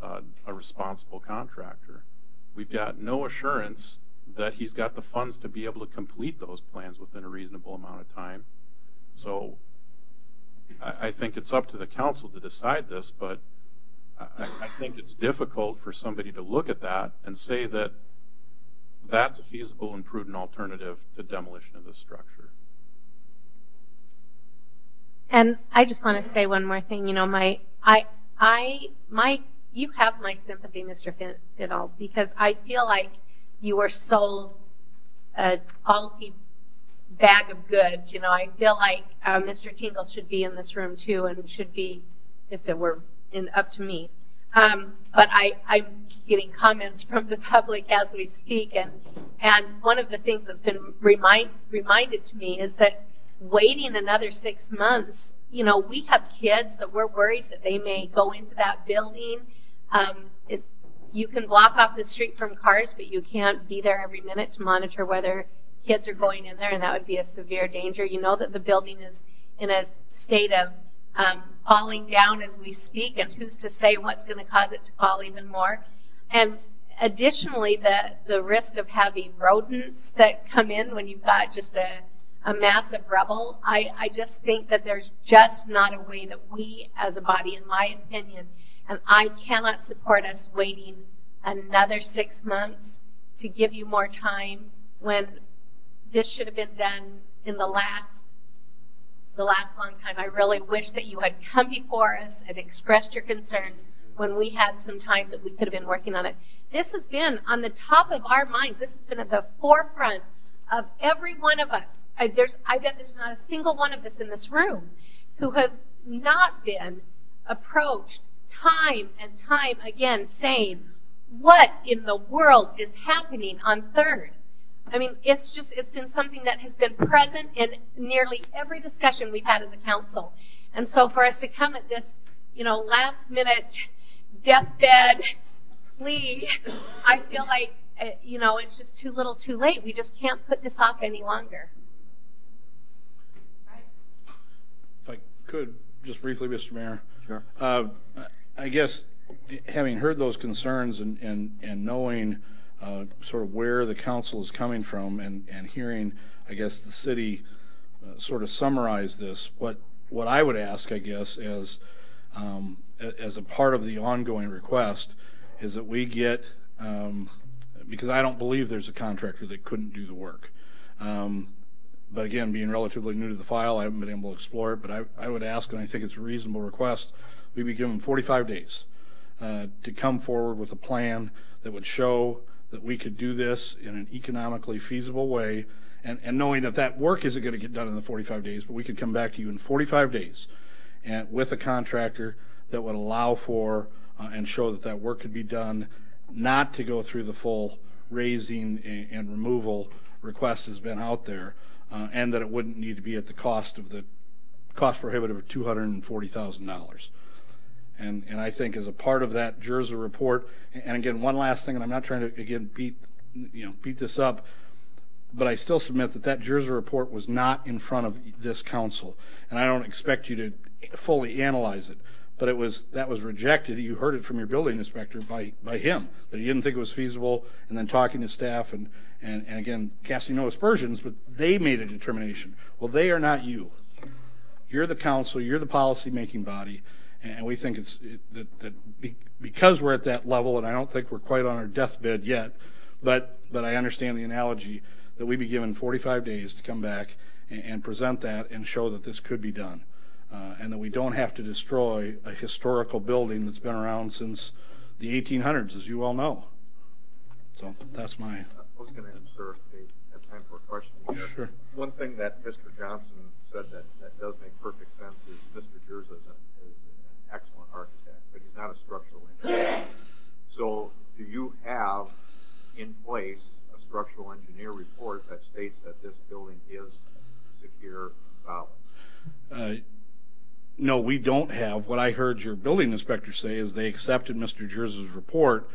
a responsible contractor. We've got no assurance that he's got the funds to be able to complete those plans within a reasonable amount of time. So I think it's up to the council to decide this, but I think it's difficult for somebody to look at that and say that that's a feasible and prudent alternative to demolition of this structure. And I just want to say one more thing. You know, you have my sympathy, Mr. Fiddle, because I feel like you were sold a faulty bag of goods. You know, I feel like Mr. Tingle should be in this room too, and should be, if it were up to me. But I'm getting comments from the public as we speak, and one of the things that's been reminded to me is that waiting another 6 months, you know, we have kids that we're worried that they may go into that building. You can block off the street from cars, but you can't be there every minute to monitor whether kids are going in there, and that would be a severe danger. You know that the building is in a state of falling down as we speak, and who's to say what's going to cause it to fall even more. And additionally, the risk of having rodents that come in when you've got just a massive rubble. I just think that there's just not a way that we as a body, in my opinion, and I cannot support us waiting another 6 months to give you more time when this should have been done in the last long time. I really wish that you had come before us and expressed your concerns when we had some time that we could have been working on it. This has been on the top of our minds. This has been at the forefront of every one of us. I bet there's not a single one of us in this room who have not been approached time and time again saying, what in the world is happening on 3rd? I mean, it's been something that has been present in nearly every discussion we've had as a council. And so for us to come at this, you know, last minute deathbed plea, I feel like, you know, it's just too little too late. We just can't put this off any longer. If I could, just briefly, Mr. Mayor. Sure. I guess having heard those concerns and knowing sort of where the council is coming from and hearing, I guess, the city sort of summarize this, what I would ask, I guess, as a part of the ongoing request is that we get, because I don't believe there's a contractor that couldn't do the work. But again, being relatively new to the file, I haven't been able to explore it, but I would ask, and I think it's a reasonable request, we be given 45 days to come forward with a plan that would show that we could do this in an economically feasible way, and knowing that that work isn't going to get done in the 45 days, but we could come back to you in 45 days and with a contractor that would allow for and show that that work could be done, not to go through the full raising and removal request has been out there, and that it wouldn't need to be at the cost prohibitive of $240,000. And I think as a part of that JRSA report, and again, one last thing, and I'm not trying to again beat this up, but I still submit that JRSA report was not in front of this council, and I don't expect you to fully analyze it. But that was rejected. You heard it from your building inspector by him, that he didn't think it was feasible, and then talking to staff and again, casting no aspersions, but they made a determination. Well, they are not you. You're the council, you're the policy-making body, and we think because we're at that level, and I don't think we're quite on our deathbed yet, but I understand the analogy, that we be given 45 days to come back and present that and show that this could be done. And that we don't have to destroy a historical building that's been around since the 1800s, as you all know. So that's my... I was going to insert a time for a question here. Sure. One thing that Mr. Johnson said that does make perfect sense is Mr. JRSA is an excellent architect, but he's not a structural engineer. So do you have in place a structural engineer report that states that this building is secure and solid? No, we don't have. What I heard your building inspector say is they accepted Mr. JRSA's report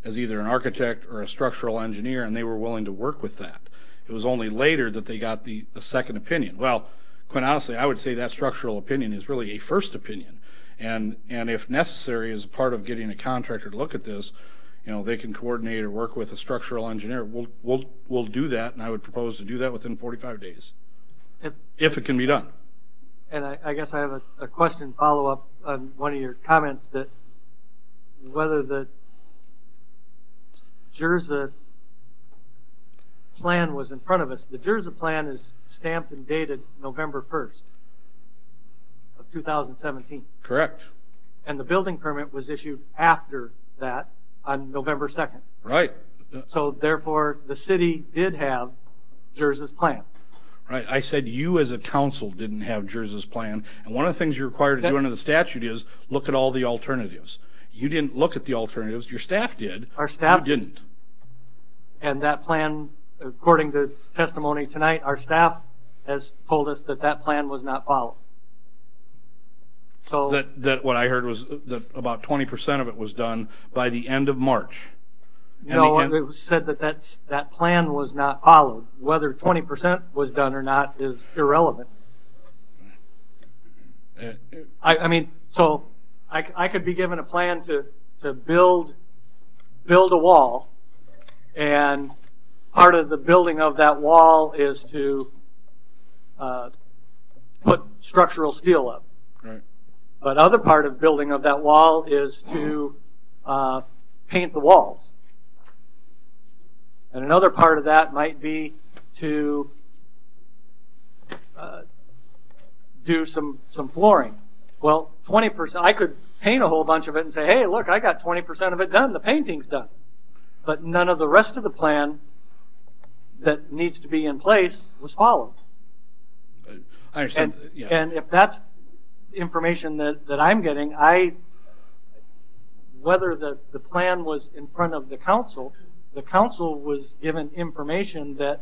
as either an architect or a structural engineer, and they were willing to work with that. It was only later that they got the second opinion. Well, quite honestly, I would say that structural opinion is really a first opinion. And if necessary, as a part of getting a contractor to look at this, they can coordinate or work with a structural engineer. We'll do that, and I would propose to do that within 45 days, if it can be done. And I guess I have a question follow-up on one of your comments, that whether the JRSA plan was in front of us. The JRSA plan is stamped and dated November 1st of 2017. Correct. And the building permit was issued after that on November 2nd. Right. So therefore, the city did have JRSA's plan. Right. I said you as a council didn't have JRSA's plan, and one of the things you're required to do under the statute is look at all the alternatives. You didn't look at the alternatives. Your staff did. Our staff didn't. And that plan, according to testimony tonight, our staff has told us that plan was not followed. So that what I heard was that about 20% of it was done by the end of March. No, it was said that plan was not followed. Whether 20% was done or not is irrelevant. I mean, so I could be given a plan to build a wall, and part of the building of that wall is to put structural steel up. Right. But other part of building of that wall is to paint the walls. And another part of that might be to do some flooring. Well, 20%, I could paint a whole bunch of it and say, hey, look, I got 20% of it done. The painting's done. But none of the rest of the plan that needs to be in place was followed. I understand. And if that's information that I'm getting, whether the plan was in front of the council was given information that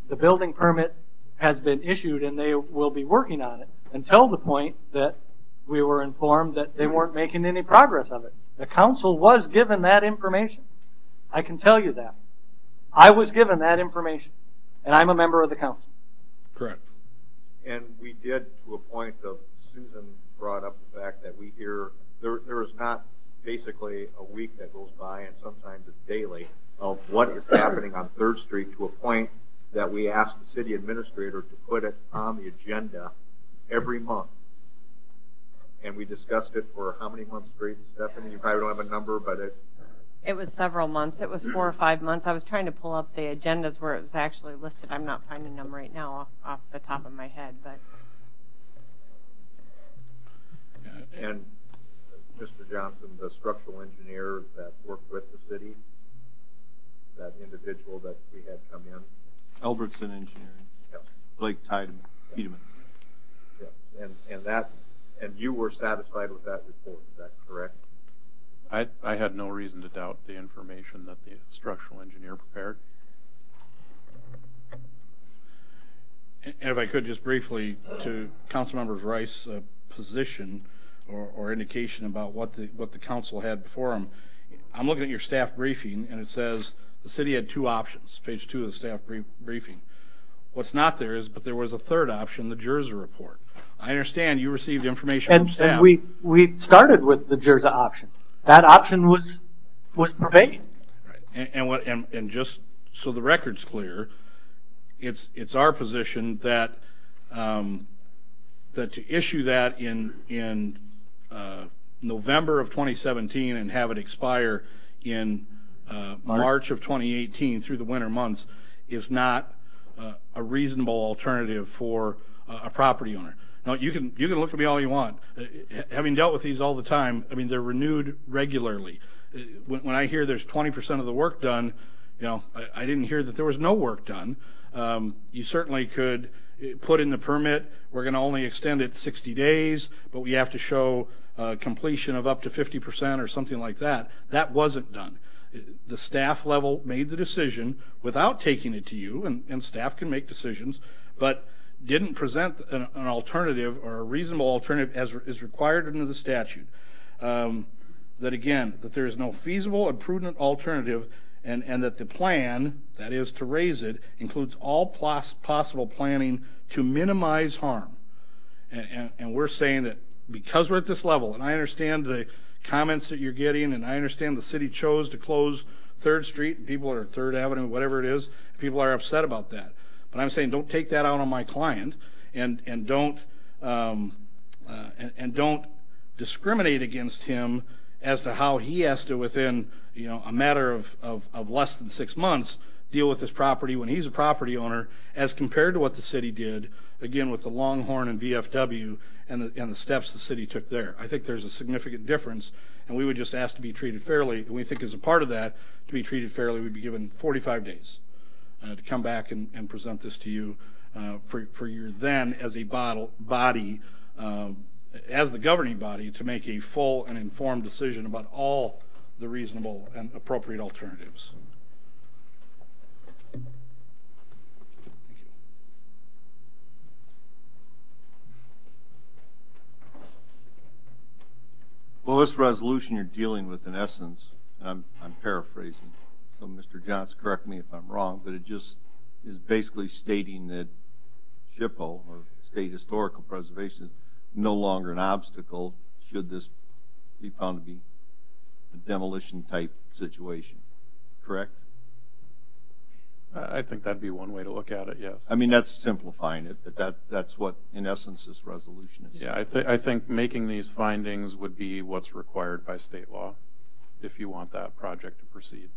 the building permit has been issued and they will be working on it, until the point that we were informed that they weren't making any progress of it. The council was given that information. I can tell you that. I was given that information, and I'm a member of the council. Correct. And we did, to a point of Susan brought up the fact that we hear there is not basically a week that goes by, and sometimes it's daily, of what is happening on 3rd Street, to a point that we asked the city administrator to put it on the agenda every month. And we discussed it for how many months straight, Stephanie? You probably don't have a number, but it was several months. It was 4 or 5 months. I was trying to pull up the agendas where it was actually listed. I'm not finding them right now off the top of my head, but. And Mr. Johnson, the structural engineer that worked with the city, that individual that we had come in. Albertson Engineering. Yes. Blake Tiedemann. Yeah. And you were satisfied with that report, is that correct? I had no reason to doubt the information that the structural engineer prepared. And if I could just briefly, to Councilmember Rice's position or indication about what the council had before him, I'm looking at your staff briefing, and it says the city had 2 options, page 2 of the staff briefing. What's not there is, but there was a 3rd option, the Jerza report. I understand you received information from staff. And we started with the Jerza option. That option was pervaded. Right. And just so the record's clear, it's our position that that to issue that in November of 2017 and have it expire in March of 2018 through the winter months is not a reasonable alternative for a property owner. Now, you can look at me all you want. Having dealt with these all the time, I mean, they're renewed regularly. When I hear there's 20% of the work done, you know, I didn't hear that there was no work done. You certainly could put in the permit, we're going to only extend it 60 days, but we have to show completion of up to 50% or something like that. That wasn't done. The staff level made the decision without taking it to you, and staff can make decisions, but didn't present an alternative or a reasonable alternative as is required under the statute. That again, that there is no feasible and prudent alternative, and that the plan, that is to raise it, includes all possible planning to minimize harm. And we're saying that because we're at this level, and I understand the comments that you're getting, and I understand the city chose to close 3rd Street, and people are 3rd Avenue, whatever it is, people are upset about that. But I'm saying don't take that out on my client, and don't discriminate against him as to how he has to, within a matter of less than 6 months, deal with this property when he's a property owner, as compared to what the city did, again, with the Longhorn and VFW and the steps the city took there. I think there's a significant difference, and we would just ask to be treated fairly, and we think as a part of that, to be treated fairly, we'd be given 45 days to come back and present this to you for your then, as a body, as the governing body, to make a full and informed decision about all the reasonable and appropriate alternatives. Well, this resolution you're dealing with, in essence, and I'm paraphrasing, so Mr. Johnson, correct me if I'm wrong, but it just is basically stating that SHPO, or State Historical Preservation, is no longer an obstacle should this be found to be a demolition type situation, correct? I think that'd be one way to look at it, yes. I mean, that's simplifying it, but that's what, in essence, this resolution is. Yeah, I think making these findings would be what's required by state law if you want that project to proceed.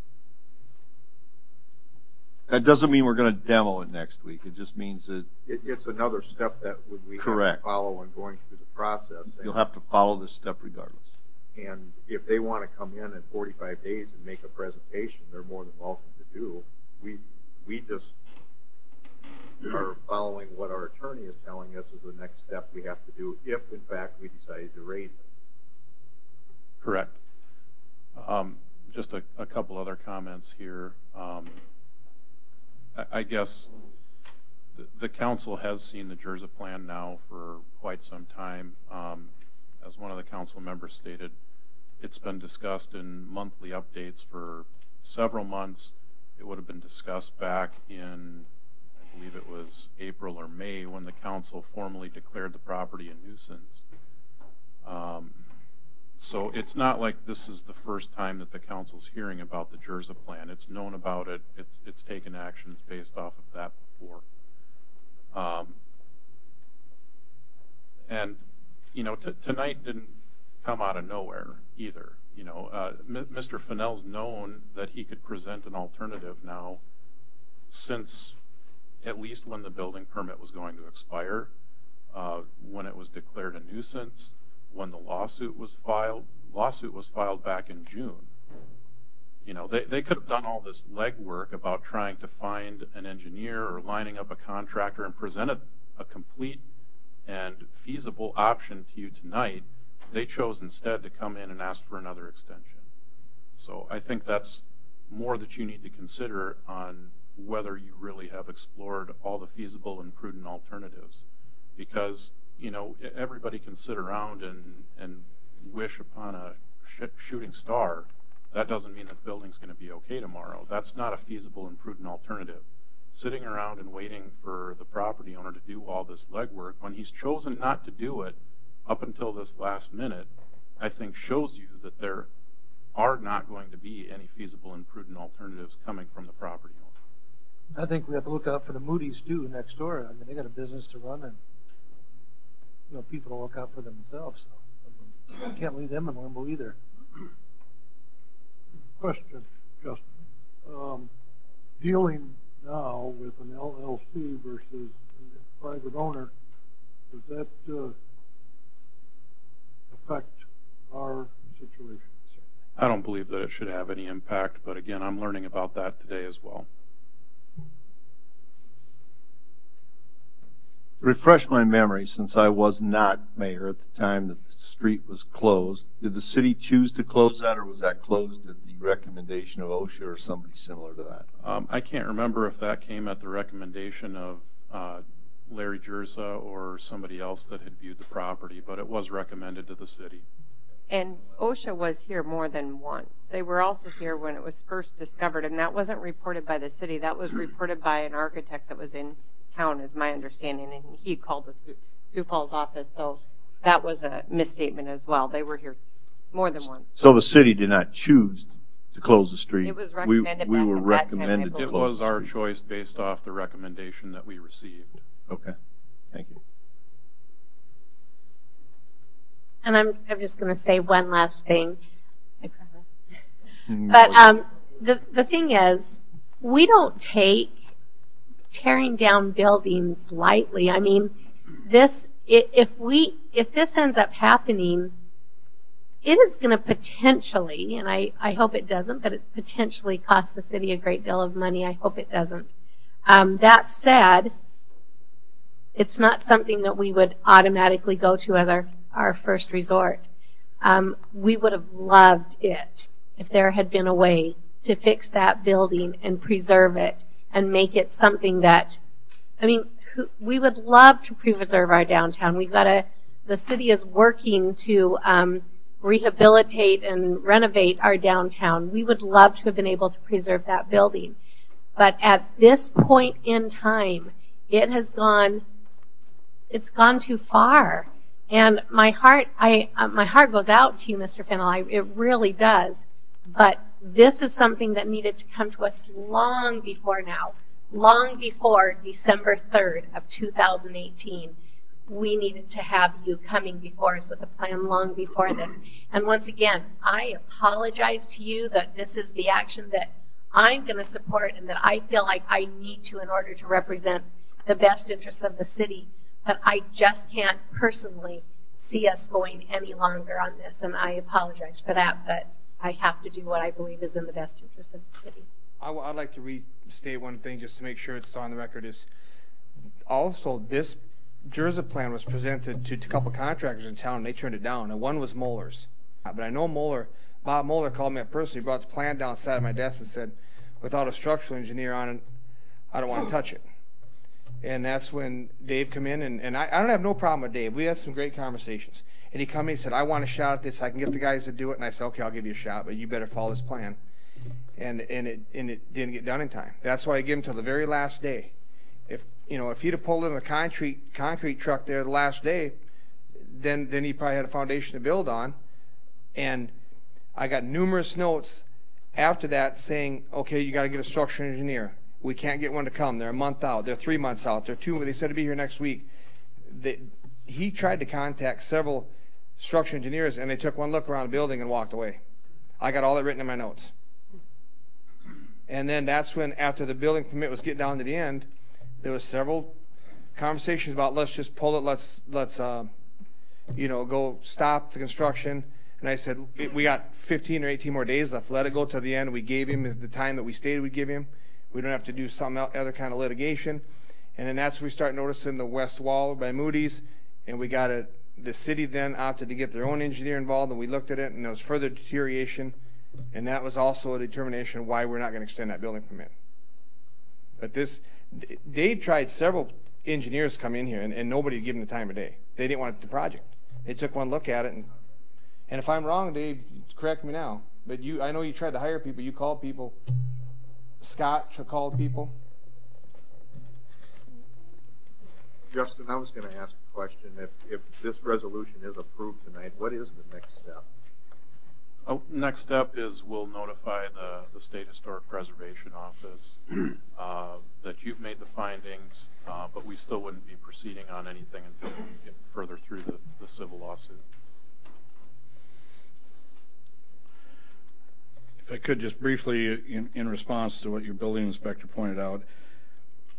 That doesn't mean we're going to demo it next week. It just means that it's another step that we have to follow in going through the process. You'll have to follow this step regardless. And if they want to come in 45 days and make a presentation, they're more than welcome to do. We just are following what our attorney is telling us is the next step we have to do if, in fact, we decide to raise it. Correct. Just a couple other comments here. I guess the council has seen the Jerza plan now for quite some time. As one of the council members stated, it's been discussed in monthly updates for several months. It would have been discussed back in believe it was April or May, when the council formally declared the property a nuisance. So it's not like this is the first time that the council's hearing about the JRSA plan. It's known about it. It's taken actions based off of that before. And, you know, tonight didn't come out of nowhere either. You know, Mr. Fennell's known that he could present an alternative now since at least when the building permit was going to expire, when it was declared a nuisance, when the lawsuit was filed. Lawsuit was filed back in June. You know, they could have done all this legwork about trying to find an engineer or lining up a contractor and presented a complete and feasible option to you tonight. They chose instead to come in and ask for another extension. So I think that's more that you need to consider on whether you really have explored all the feasible and prudent alternatives. Because, you know, everybody can sit around and wish upon a shooting star. That doesn't mean that the building's going to be okay tomorrow. That's not a feasible and prudent alternative. Sitting around and waiting for the property owner to do all this legwork when he's chosen not to do it up until this last minute, I think shows you that there are not going to be any feasible and prudent alternatives coming from the property owner. I think we have to look out for the Moody's too next door. I mean, they got a business to run, and you know, people don't look out for themselves. So I can't leave them in limbo either. Question, Justin. Dealing now with an LLC versus a private owner, does that affect our situation? I don't believe that it should have any impact, but again, I'm learning about that today as well. Refresh my memory, since I was not mayor at the time that the street was closed. Did the city choose to close that, or was that closed at the recommendation of OSHA or somebody similar to that? I can't remember if that came at the recommendation of Larry Jerza or somebody else that had viewed the property, but it was recommended to the city. And OSHA was here more than once. They were also here when it was first discovered, and that wasn't reported by the city. That was reported by an architect that was in town, is my understanding, and he called the Sioux Falls office, so that was a misstatement as well. They were here more than once. So the city did not choose to close the street. It was recommended we back were at that recommended time, to It close was the our street. choice based off the recommendation that we received. Okay, thank you. And I'm just going to say one last thing, I promise. But the thing is, we don't take tearing down buildings lightly. I mean, if this ends up happening, it is going to potentially, and I hope it doesn't, but it potentially costs the city a great deal of money. I hope it doesn't. That said, it's not something that we would automatically go to as our first resort. We would have loved it if there had been a way to fix that building and preserve it and make it something that, I mean, we would love to preserve our downtown. The city is working to rehabilitate and renovate our downtown. We would love to have been able to preserve that building. But at this point in time, it's gone too far. And my heart goes out to you, Mr. Fennell. It really does. But this is something that needed to come to us long before now, long before December 3rd of 2018. We needed to have you coming before us with a plan long before this. And once again, I apologize to you that this is the action that I'm going to support and that I feel like I need to in order to represent the best interests of the city. But I just can't personally see us going any longer on this, and I apologize for that, but I have to do what I believe is in the best interest of the city. I'd like to restate one thing just to make sure it's on the record. Is also this JRSA plan was presented to a couple contractors in town, and they turned it down, and one was Moeller's. But I know Bob Moeller called me up personally, brought the plan down, sat at my desk and said, without a structural engineer on it, I don't want to touch it. And that's when Dave come in, and I don't have no problem with Dave. We had some great conversations. And he come in and said, I want a shot at this. I can get the guys to do it. And I said, okay, I'll give you a shot, but you better follow this plan. And it didn't get done in time. That's why I give him till the very last day. If you know, if he'd have pulled in a concrete truck there the last day, then he probably had a foundation to build on. And I got numerous notes after that saying, okay, you got to get a structural engineer. We can't get one to come. They're a month out. They're 3 months out. They're 2. They said to be here next week. He tried to contact several structural engineers, and they took one look around the building and walked away. I got all that written in my notes. And then that's when, after the building permit was getting down to the end, there was several conversations about let's just pull it, let's you know, go stop the construction. And I said, we got 15 or 18 more days left. Let it go to the end. We gave him the time that we stated we'd give him. We don't have to do some other kind of litigation. And then that's when we start noticing the west wall by Moody's, and we got the city then opted to get their own engineer involved, and we looked at it, and there was further deterioration, and that was also a determination of why we're not going to extend that building permit. But Dave tried several engineers to come in here, and nobody would give him the time of day. They didn't want the project. They took one look at it, and if I'm wrong, Dave, correct me now, but I know you tried to hire people. You called people. Scott called people. Justin, I was going to ask a question. If this resolution is approved tonight, what is the next step? Next step is we'll notify the State Historic Preservation Office that you've made the findings, but we still wouldn't be proceeding on anything until we get further through the civil lawsuit. If I could just briefly, in response to what your building inspector pointed out,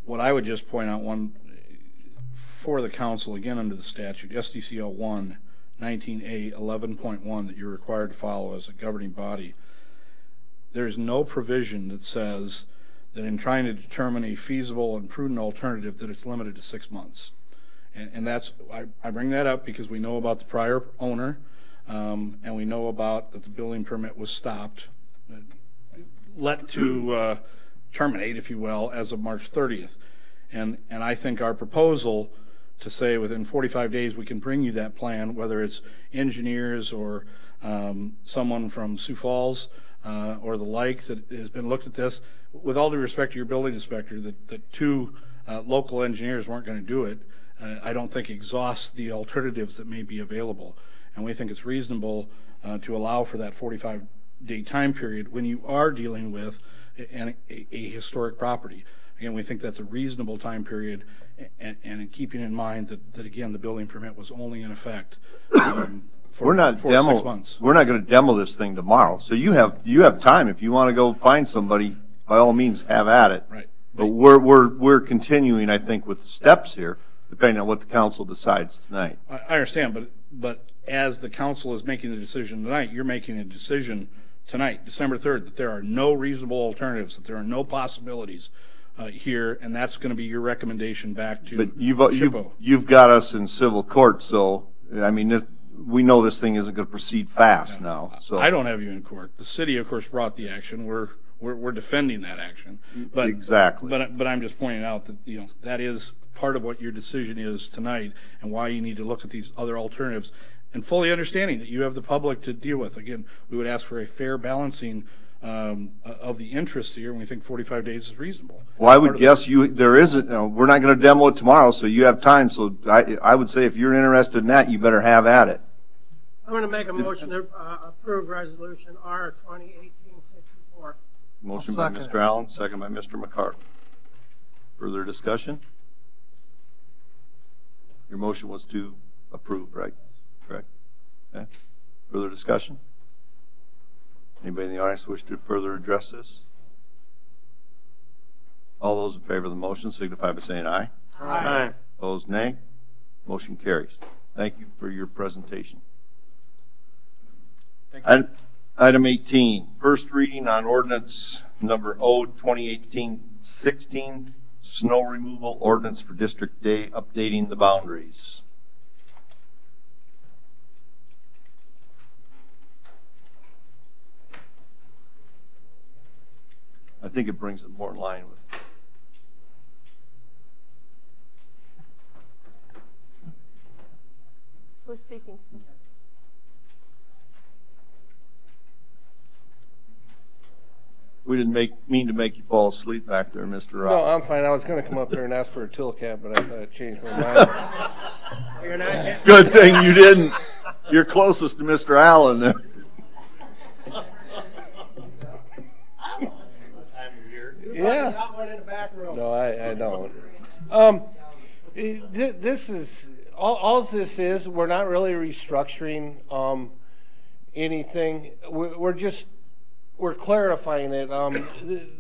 what I would just point out for the council, again under the statute, SDCL 1, 19A 11.1 that you're required to follow as a governing body, there's no provision that says that in trying to determine a feasible and prudent alternative that it's limited to 6 months. And that's, I bring that up because we know about the prior owner, and we know about that the building permit was stopped, let to terminate, if you will, as of March 30th. And I think our proposal to say within 45 days we can bring you that plan, whether it's engineers or someone from Sioux Falls or the like that has been looked at this, with all due respect to your building inspector, that 2 local engineers weren't going to do it, I don't think exhausts the alternatives that may be available. And we think it's reasonable to allow for that 45-day time period when you are dealing with a historic property. Again, we think that's a reasonable time period, and in keeping in mind that again, the building permit was only in effect for 6 months. We're not going to demo this thing tomorrow, so you have time. If you want to go find somebody, by all means, have at it. Right. But we're continuing, I think, with the steps here, depending on what the council decides tonight. I understand, but as the council is making the decision tonight, you're making a decision tonight, December 3rd, that there are no reasonable alternatives, that there are no possibilities here, and that's going to be your recommendation back to SHPO. You've got us in civil court, so I mean, we know this thing isn't going to proceed fast now. So I don't have you in court. The city, of course, brought the action. We're defending that action. But exactly. But I'm just pointing out that that is part of what your decision is tonight, and why you need to look at these other alternatives, and fully understanding that you have the public to deal with. Again, we would ask for a fair balancing of the interests here, and we think 45 days is reasonable. Well, I would guess there isn't. We're not going to demo it tomorrow, so you have time. So I would say if you're interested in that, you better have at it. I'm going to make a motion to approve resolution R 2018-64. Motion by Mr. Allan, second by Mr. Mcardle. Further discussion? Your motion was to approve, right? Correct. Okay. Further discussion? Anybody in the audience wish to further address this? All those in favor of the motion signify by saying aye. Aye. Opposed, nay. Motion carries. Thank you for your presentation. Item 18, first reading on ordinance number O 2018-16, snow removal ordinance for District Day, updating the boundaries. I think it brings it more in line with. Who's speaking? We didn't mean to make you fall asleep back there, Mr. Rock. No, I'm fine. I was going to come up there and ask for a tool cap, but I thought I changed my mind. You're not Good thing you didn't. You're closest to Mr. Allan there. Yeah. Got one in the back room. No, I don't. This is all this is. We're not really restructuring anything. We're clarifying it.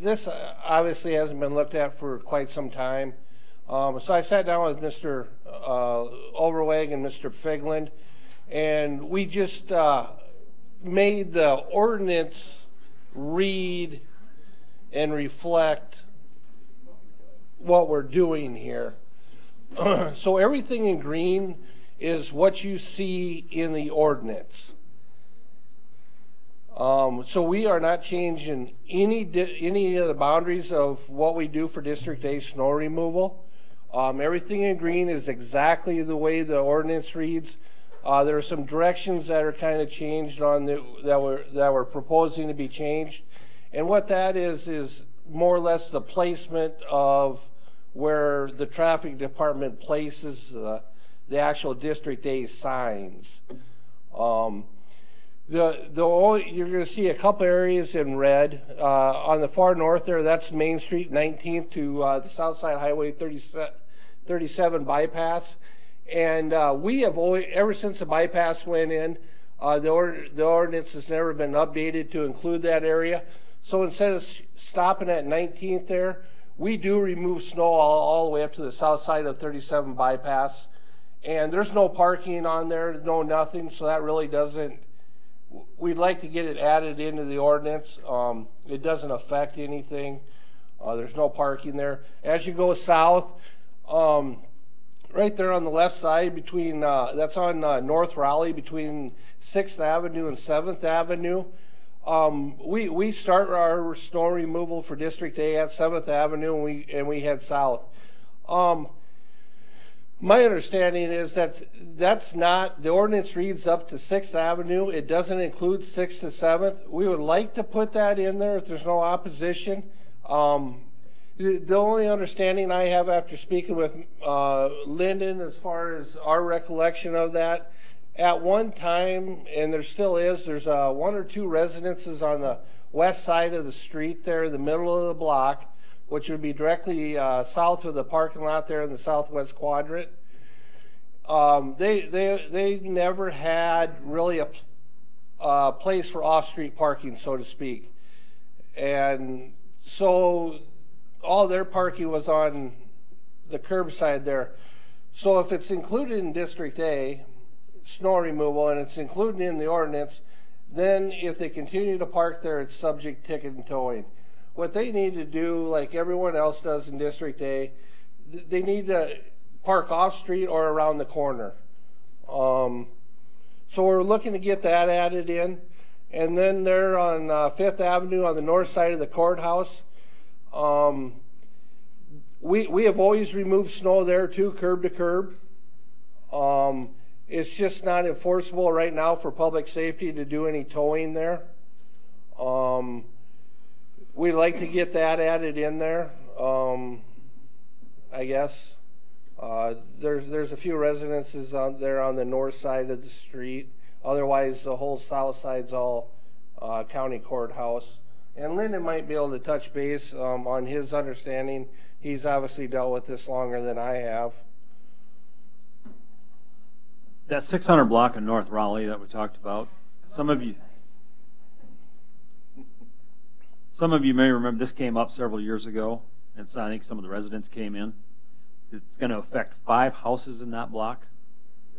This obviously hasn't been looked at for quite some time. So I sat down with Mr. Overweg and Mr. Figland, and we just made the ordinance read and reflect what we're doing here. So everything in green is what you see in the ordinance. So we are not changing any of the boundaries of what we do for District A snow removal. Everything in green is exactly the way the ordinance reads. There are some directions that are kind of changed on that we're proposing to be changed. And what that is more or less the placement of where the traffic department places the actual District A signs. You're going to see a couple areas in red. On the far north there, that's Main Street 19th to the Southside Highway 37 bypass. And we have always, ever since the bypass went in, the ordinance has never been updated to include that area. So instead of stopping at 19th there, we do remove snow all the way up to the south side of 37 bypass. And there's no parking on there, no nothing, so that really doesn't, we'd like to get it added into the ordinance. It doesn't affect anything. There's no parking there. As you go south, right there on the left side between, that's on North Raleigh between 6th Avenue and 7th Avenue. We start our snow removal for District A at 7th Avenue and we head south. My understanding is that's not, the ordinance reads up to 6th Avenue. It doesn't include 6th to 7th. We would like to put that in there if there's no opposition. The only understanding I have after speaking with Linden as far as our recollection of that, at one time, and there still is, there's one or two residences on the west side of the street there, the middle of the block, which would be directly south of the parking lot there in the southwest quadrant. They never had really a place for off-street parking, so to speak. And so all their parking was on the curbside there. So if it's included in District A, snow removal, and it's included in the ordinance, then if they continue to park there, it's subject to ticket and towing. What they need to do, like everyone else does in District A, they need to park off-street or around the corner. So we're looking to get that added in. And then there on 5th Avenue on the north side of the courthouse, we have always removed snow there too, curb to curb. It's just not enforceable right now for public safety to do any towing there. We'd like to get that added in there, I guess. There's a few residences on there on the north side of the street. Otherwise, the whole south side's all county courthouse. And Linden might be able to touch base on his understanding. He's obviously dealt with this longer than I have. That 600 block in North Raleigh that we talked about, some of you may remember this came up several years ago, and so I think some of the residents came in. It's going to affect 5 houses in that block.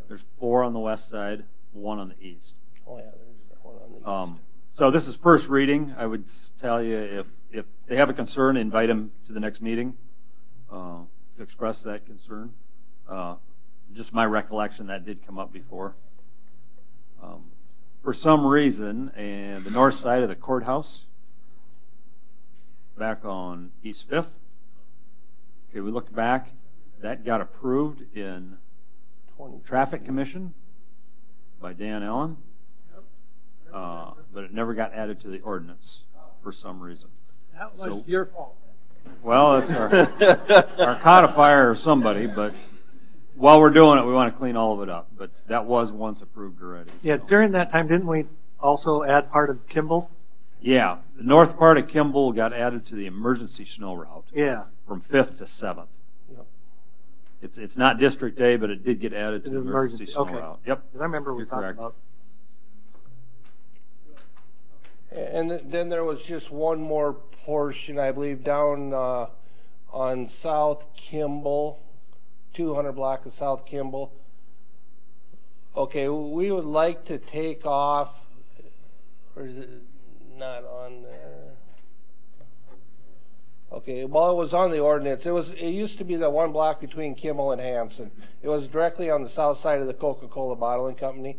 There's 4 on the west side, 1 on the east. Oh yeah, there's one on the east. So this is first reading. I would tell you if they have a concern, invite them to the next meeting to express that concern. Just my recollection, that did come up before. For some reason, and the north side of the courthouse, back on East 5th, okay, we look back, that got approved in Traffic Commission by Dan Allan, but it never got added to the ordinance for some reason. That was So- your fault. Well, it's our codifier or somebody, but while we're doing it, we want to clean all of it up. But that was once approved already. Yeah, during that time, didn't we also add part of Kimball? Yeah, the north part of Kimball got added to the emergency snow route. Yeah. From 5th to 7th. Yep. It's not District A, but it did get added to the emergency Emergency, snow okay. route. Yep. 'Cause I remember we You're talked correct. about. And then there was just one more portion, I believe, down on South Kimball, 200 block of South Kimball. Okay, we would like to take off, or is it not on there? Okay, well, it was on the ordinance. It used to be the one block between Kimball and Hanson. It was directly on the south side of the Coca-Cola bottling company.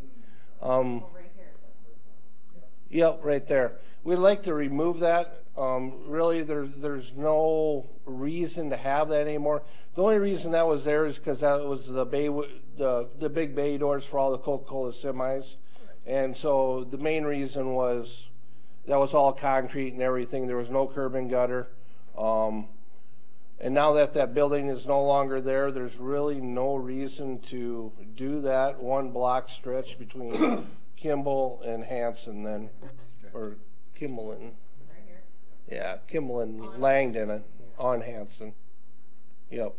Yep, right there. We'd like to remove that. Really, there's no reason to have that anymore. The only reason that was there is because that was the big bay doors for all the Coca-Cola semis, and so the main reason was that was all concrete and everything. There was no curb and gutter, and now that building is no longer there, there's really no reason to do that one block stretch between Kimball and Hanson then, or Kimball and, yeah, Kimball and Langdon on Hanson. Yep.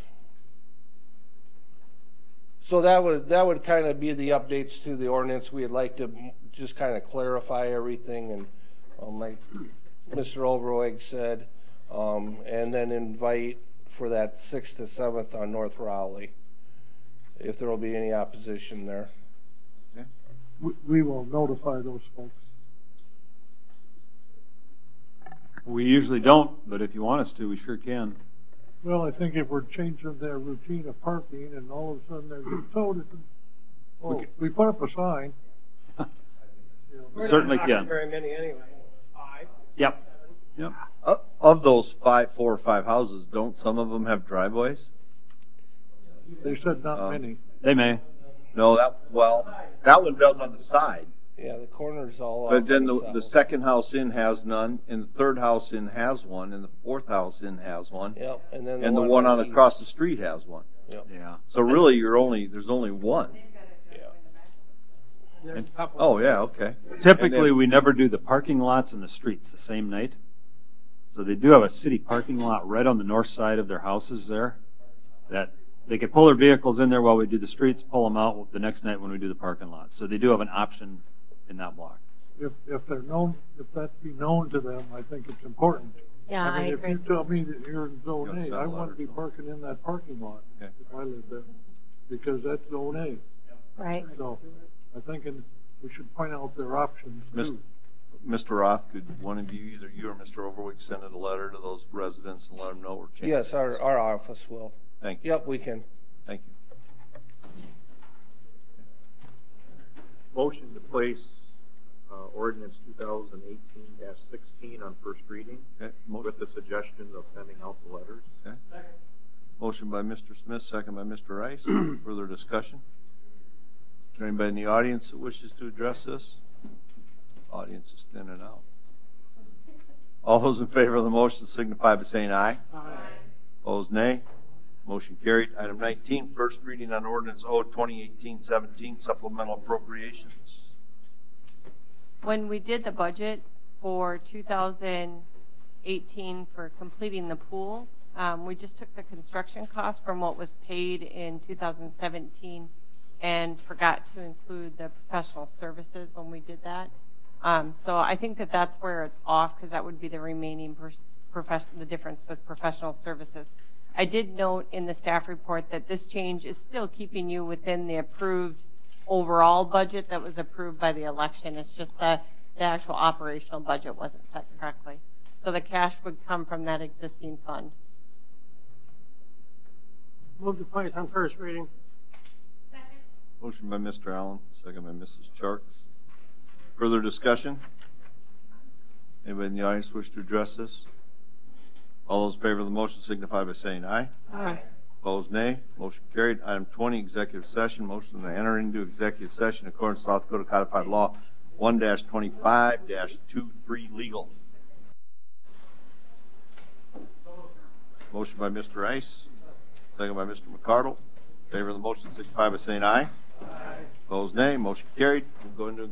So that would kind of be the updates to the ordinance. We'd like to just kind of clarify everything, and like Mr. Overweg said, and then invite for that 6th to 7th on North Raleigh, if there will be any opposition there. We will notify those folks. We usually don't, but if you want us to, we sure can. Well, I think if we're changing their routine of parking and all of a sudden they're told it, we put up a sign. We certainly We're not can. very many anyway. 5. Yep. Yep. Of those 4 or 5 houses, don't some of them have driveways? They said not many. They may. No, that one does on the side. Yeah, the corner's all. But then the second house in has none, and the third house in has one, and the fourth house in has one. Yep, and then the one on across the street has one. Yep. Yeah. So really, there's only one. There's a couple. Oh yeah, okay. Typically, we never do the parking lots and the streets the same night. So they do have a city parking lot right on the north side of their houses there, that they can pull their vehicles in there while we do the streets, pull them out the next night when we do the parking lots. So they do have an option in that block. If they're known, if that be known to them, I think it's important. Yeah, I if agree. you tell me that you're in zone You'll A, send a I want letter to be to 'em. parking in that parking lot Okay. if I live there, because that's zone A. Right. So I think we should point out their options too. Mr. Roth, could one of you, either you or Mr. Overwick, send a letter to those residents and let them know we're changing? Yes, our office will. Thank you. Yep, we can. Thank you. Motion to place ordinance 2018-16 on first reading, Okay. with the suggestion of sending out the letters. Okay. Motion by Mr. Smith, second by Mr. Rice. Further discussion? Is there anybody in the audience that wishes to address this? Audience is thinning out. All those in favor of the motion signify by saying aye. Aye. Opposed, nay. Motion carried. Item 19, first reading on ordinance 2018-17, supplemental appropriations. When we did the budget for 2018 for completing the pool, we just took the construction cost from what was paid in 2017 and forgot to include the professional services when we did that. So I think that that's where it's off, because that would be the remaining the difference with professional services. I did note in the staff report that this change is still keeping you within the approved overall budget that was approved by the election. It's just the actual operational budget wasn't set correctly. So the cash would come from that existing fund. Move to place on first reading. Motion by Mr. Allen, second by Mrs. Charks. Further discussion? Anybody in the audience wish to address this? All those in favor of the motion signify by saying aye. Aye. Opposed, nay. Motion carried. Item 20, executive session. Motion to enter into executive session according to South Dakota Codified Law 1-25-23 legal. Motion by Mr. Rice, second by Mr. Mcardle. In favor of the motion, signify by saying aye. Aye. Opposed, nay. Motion carried. We'll go into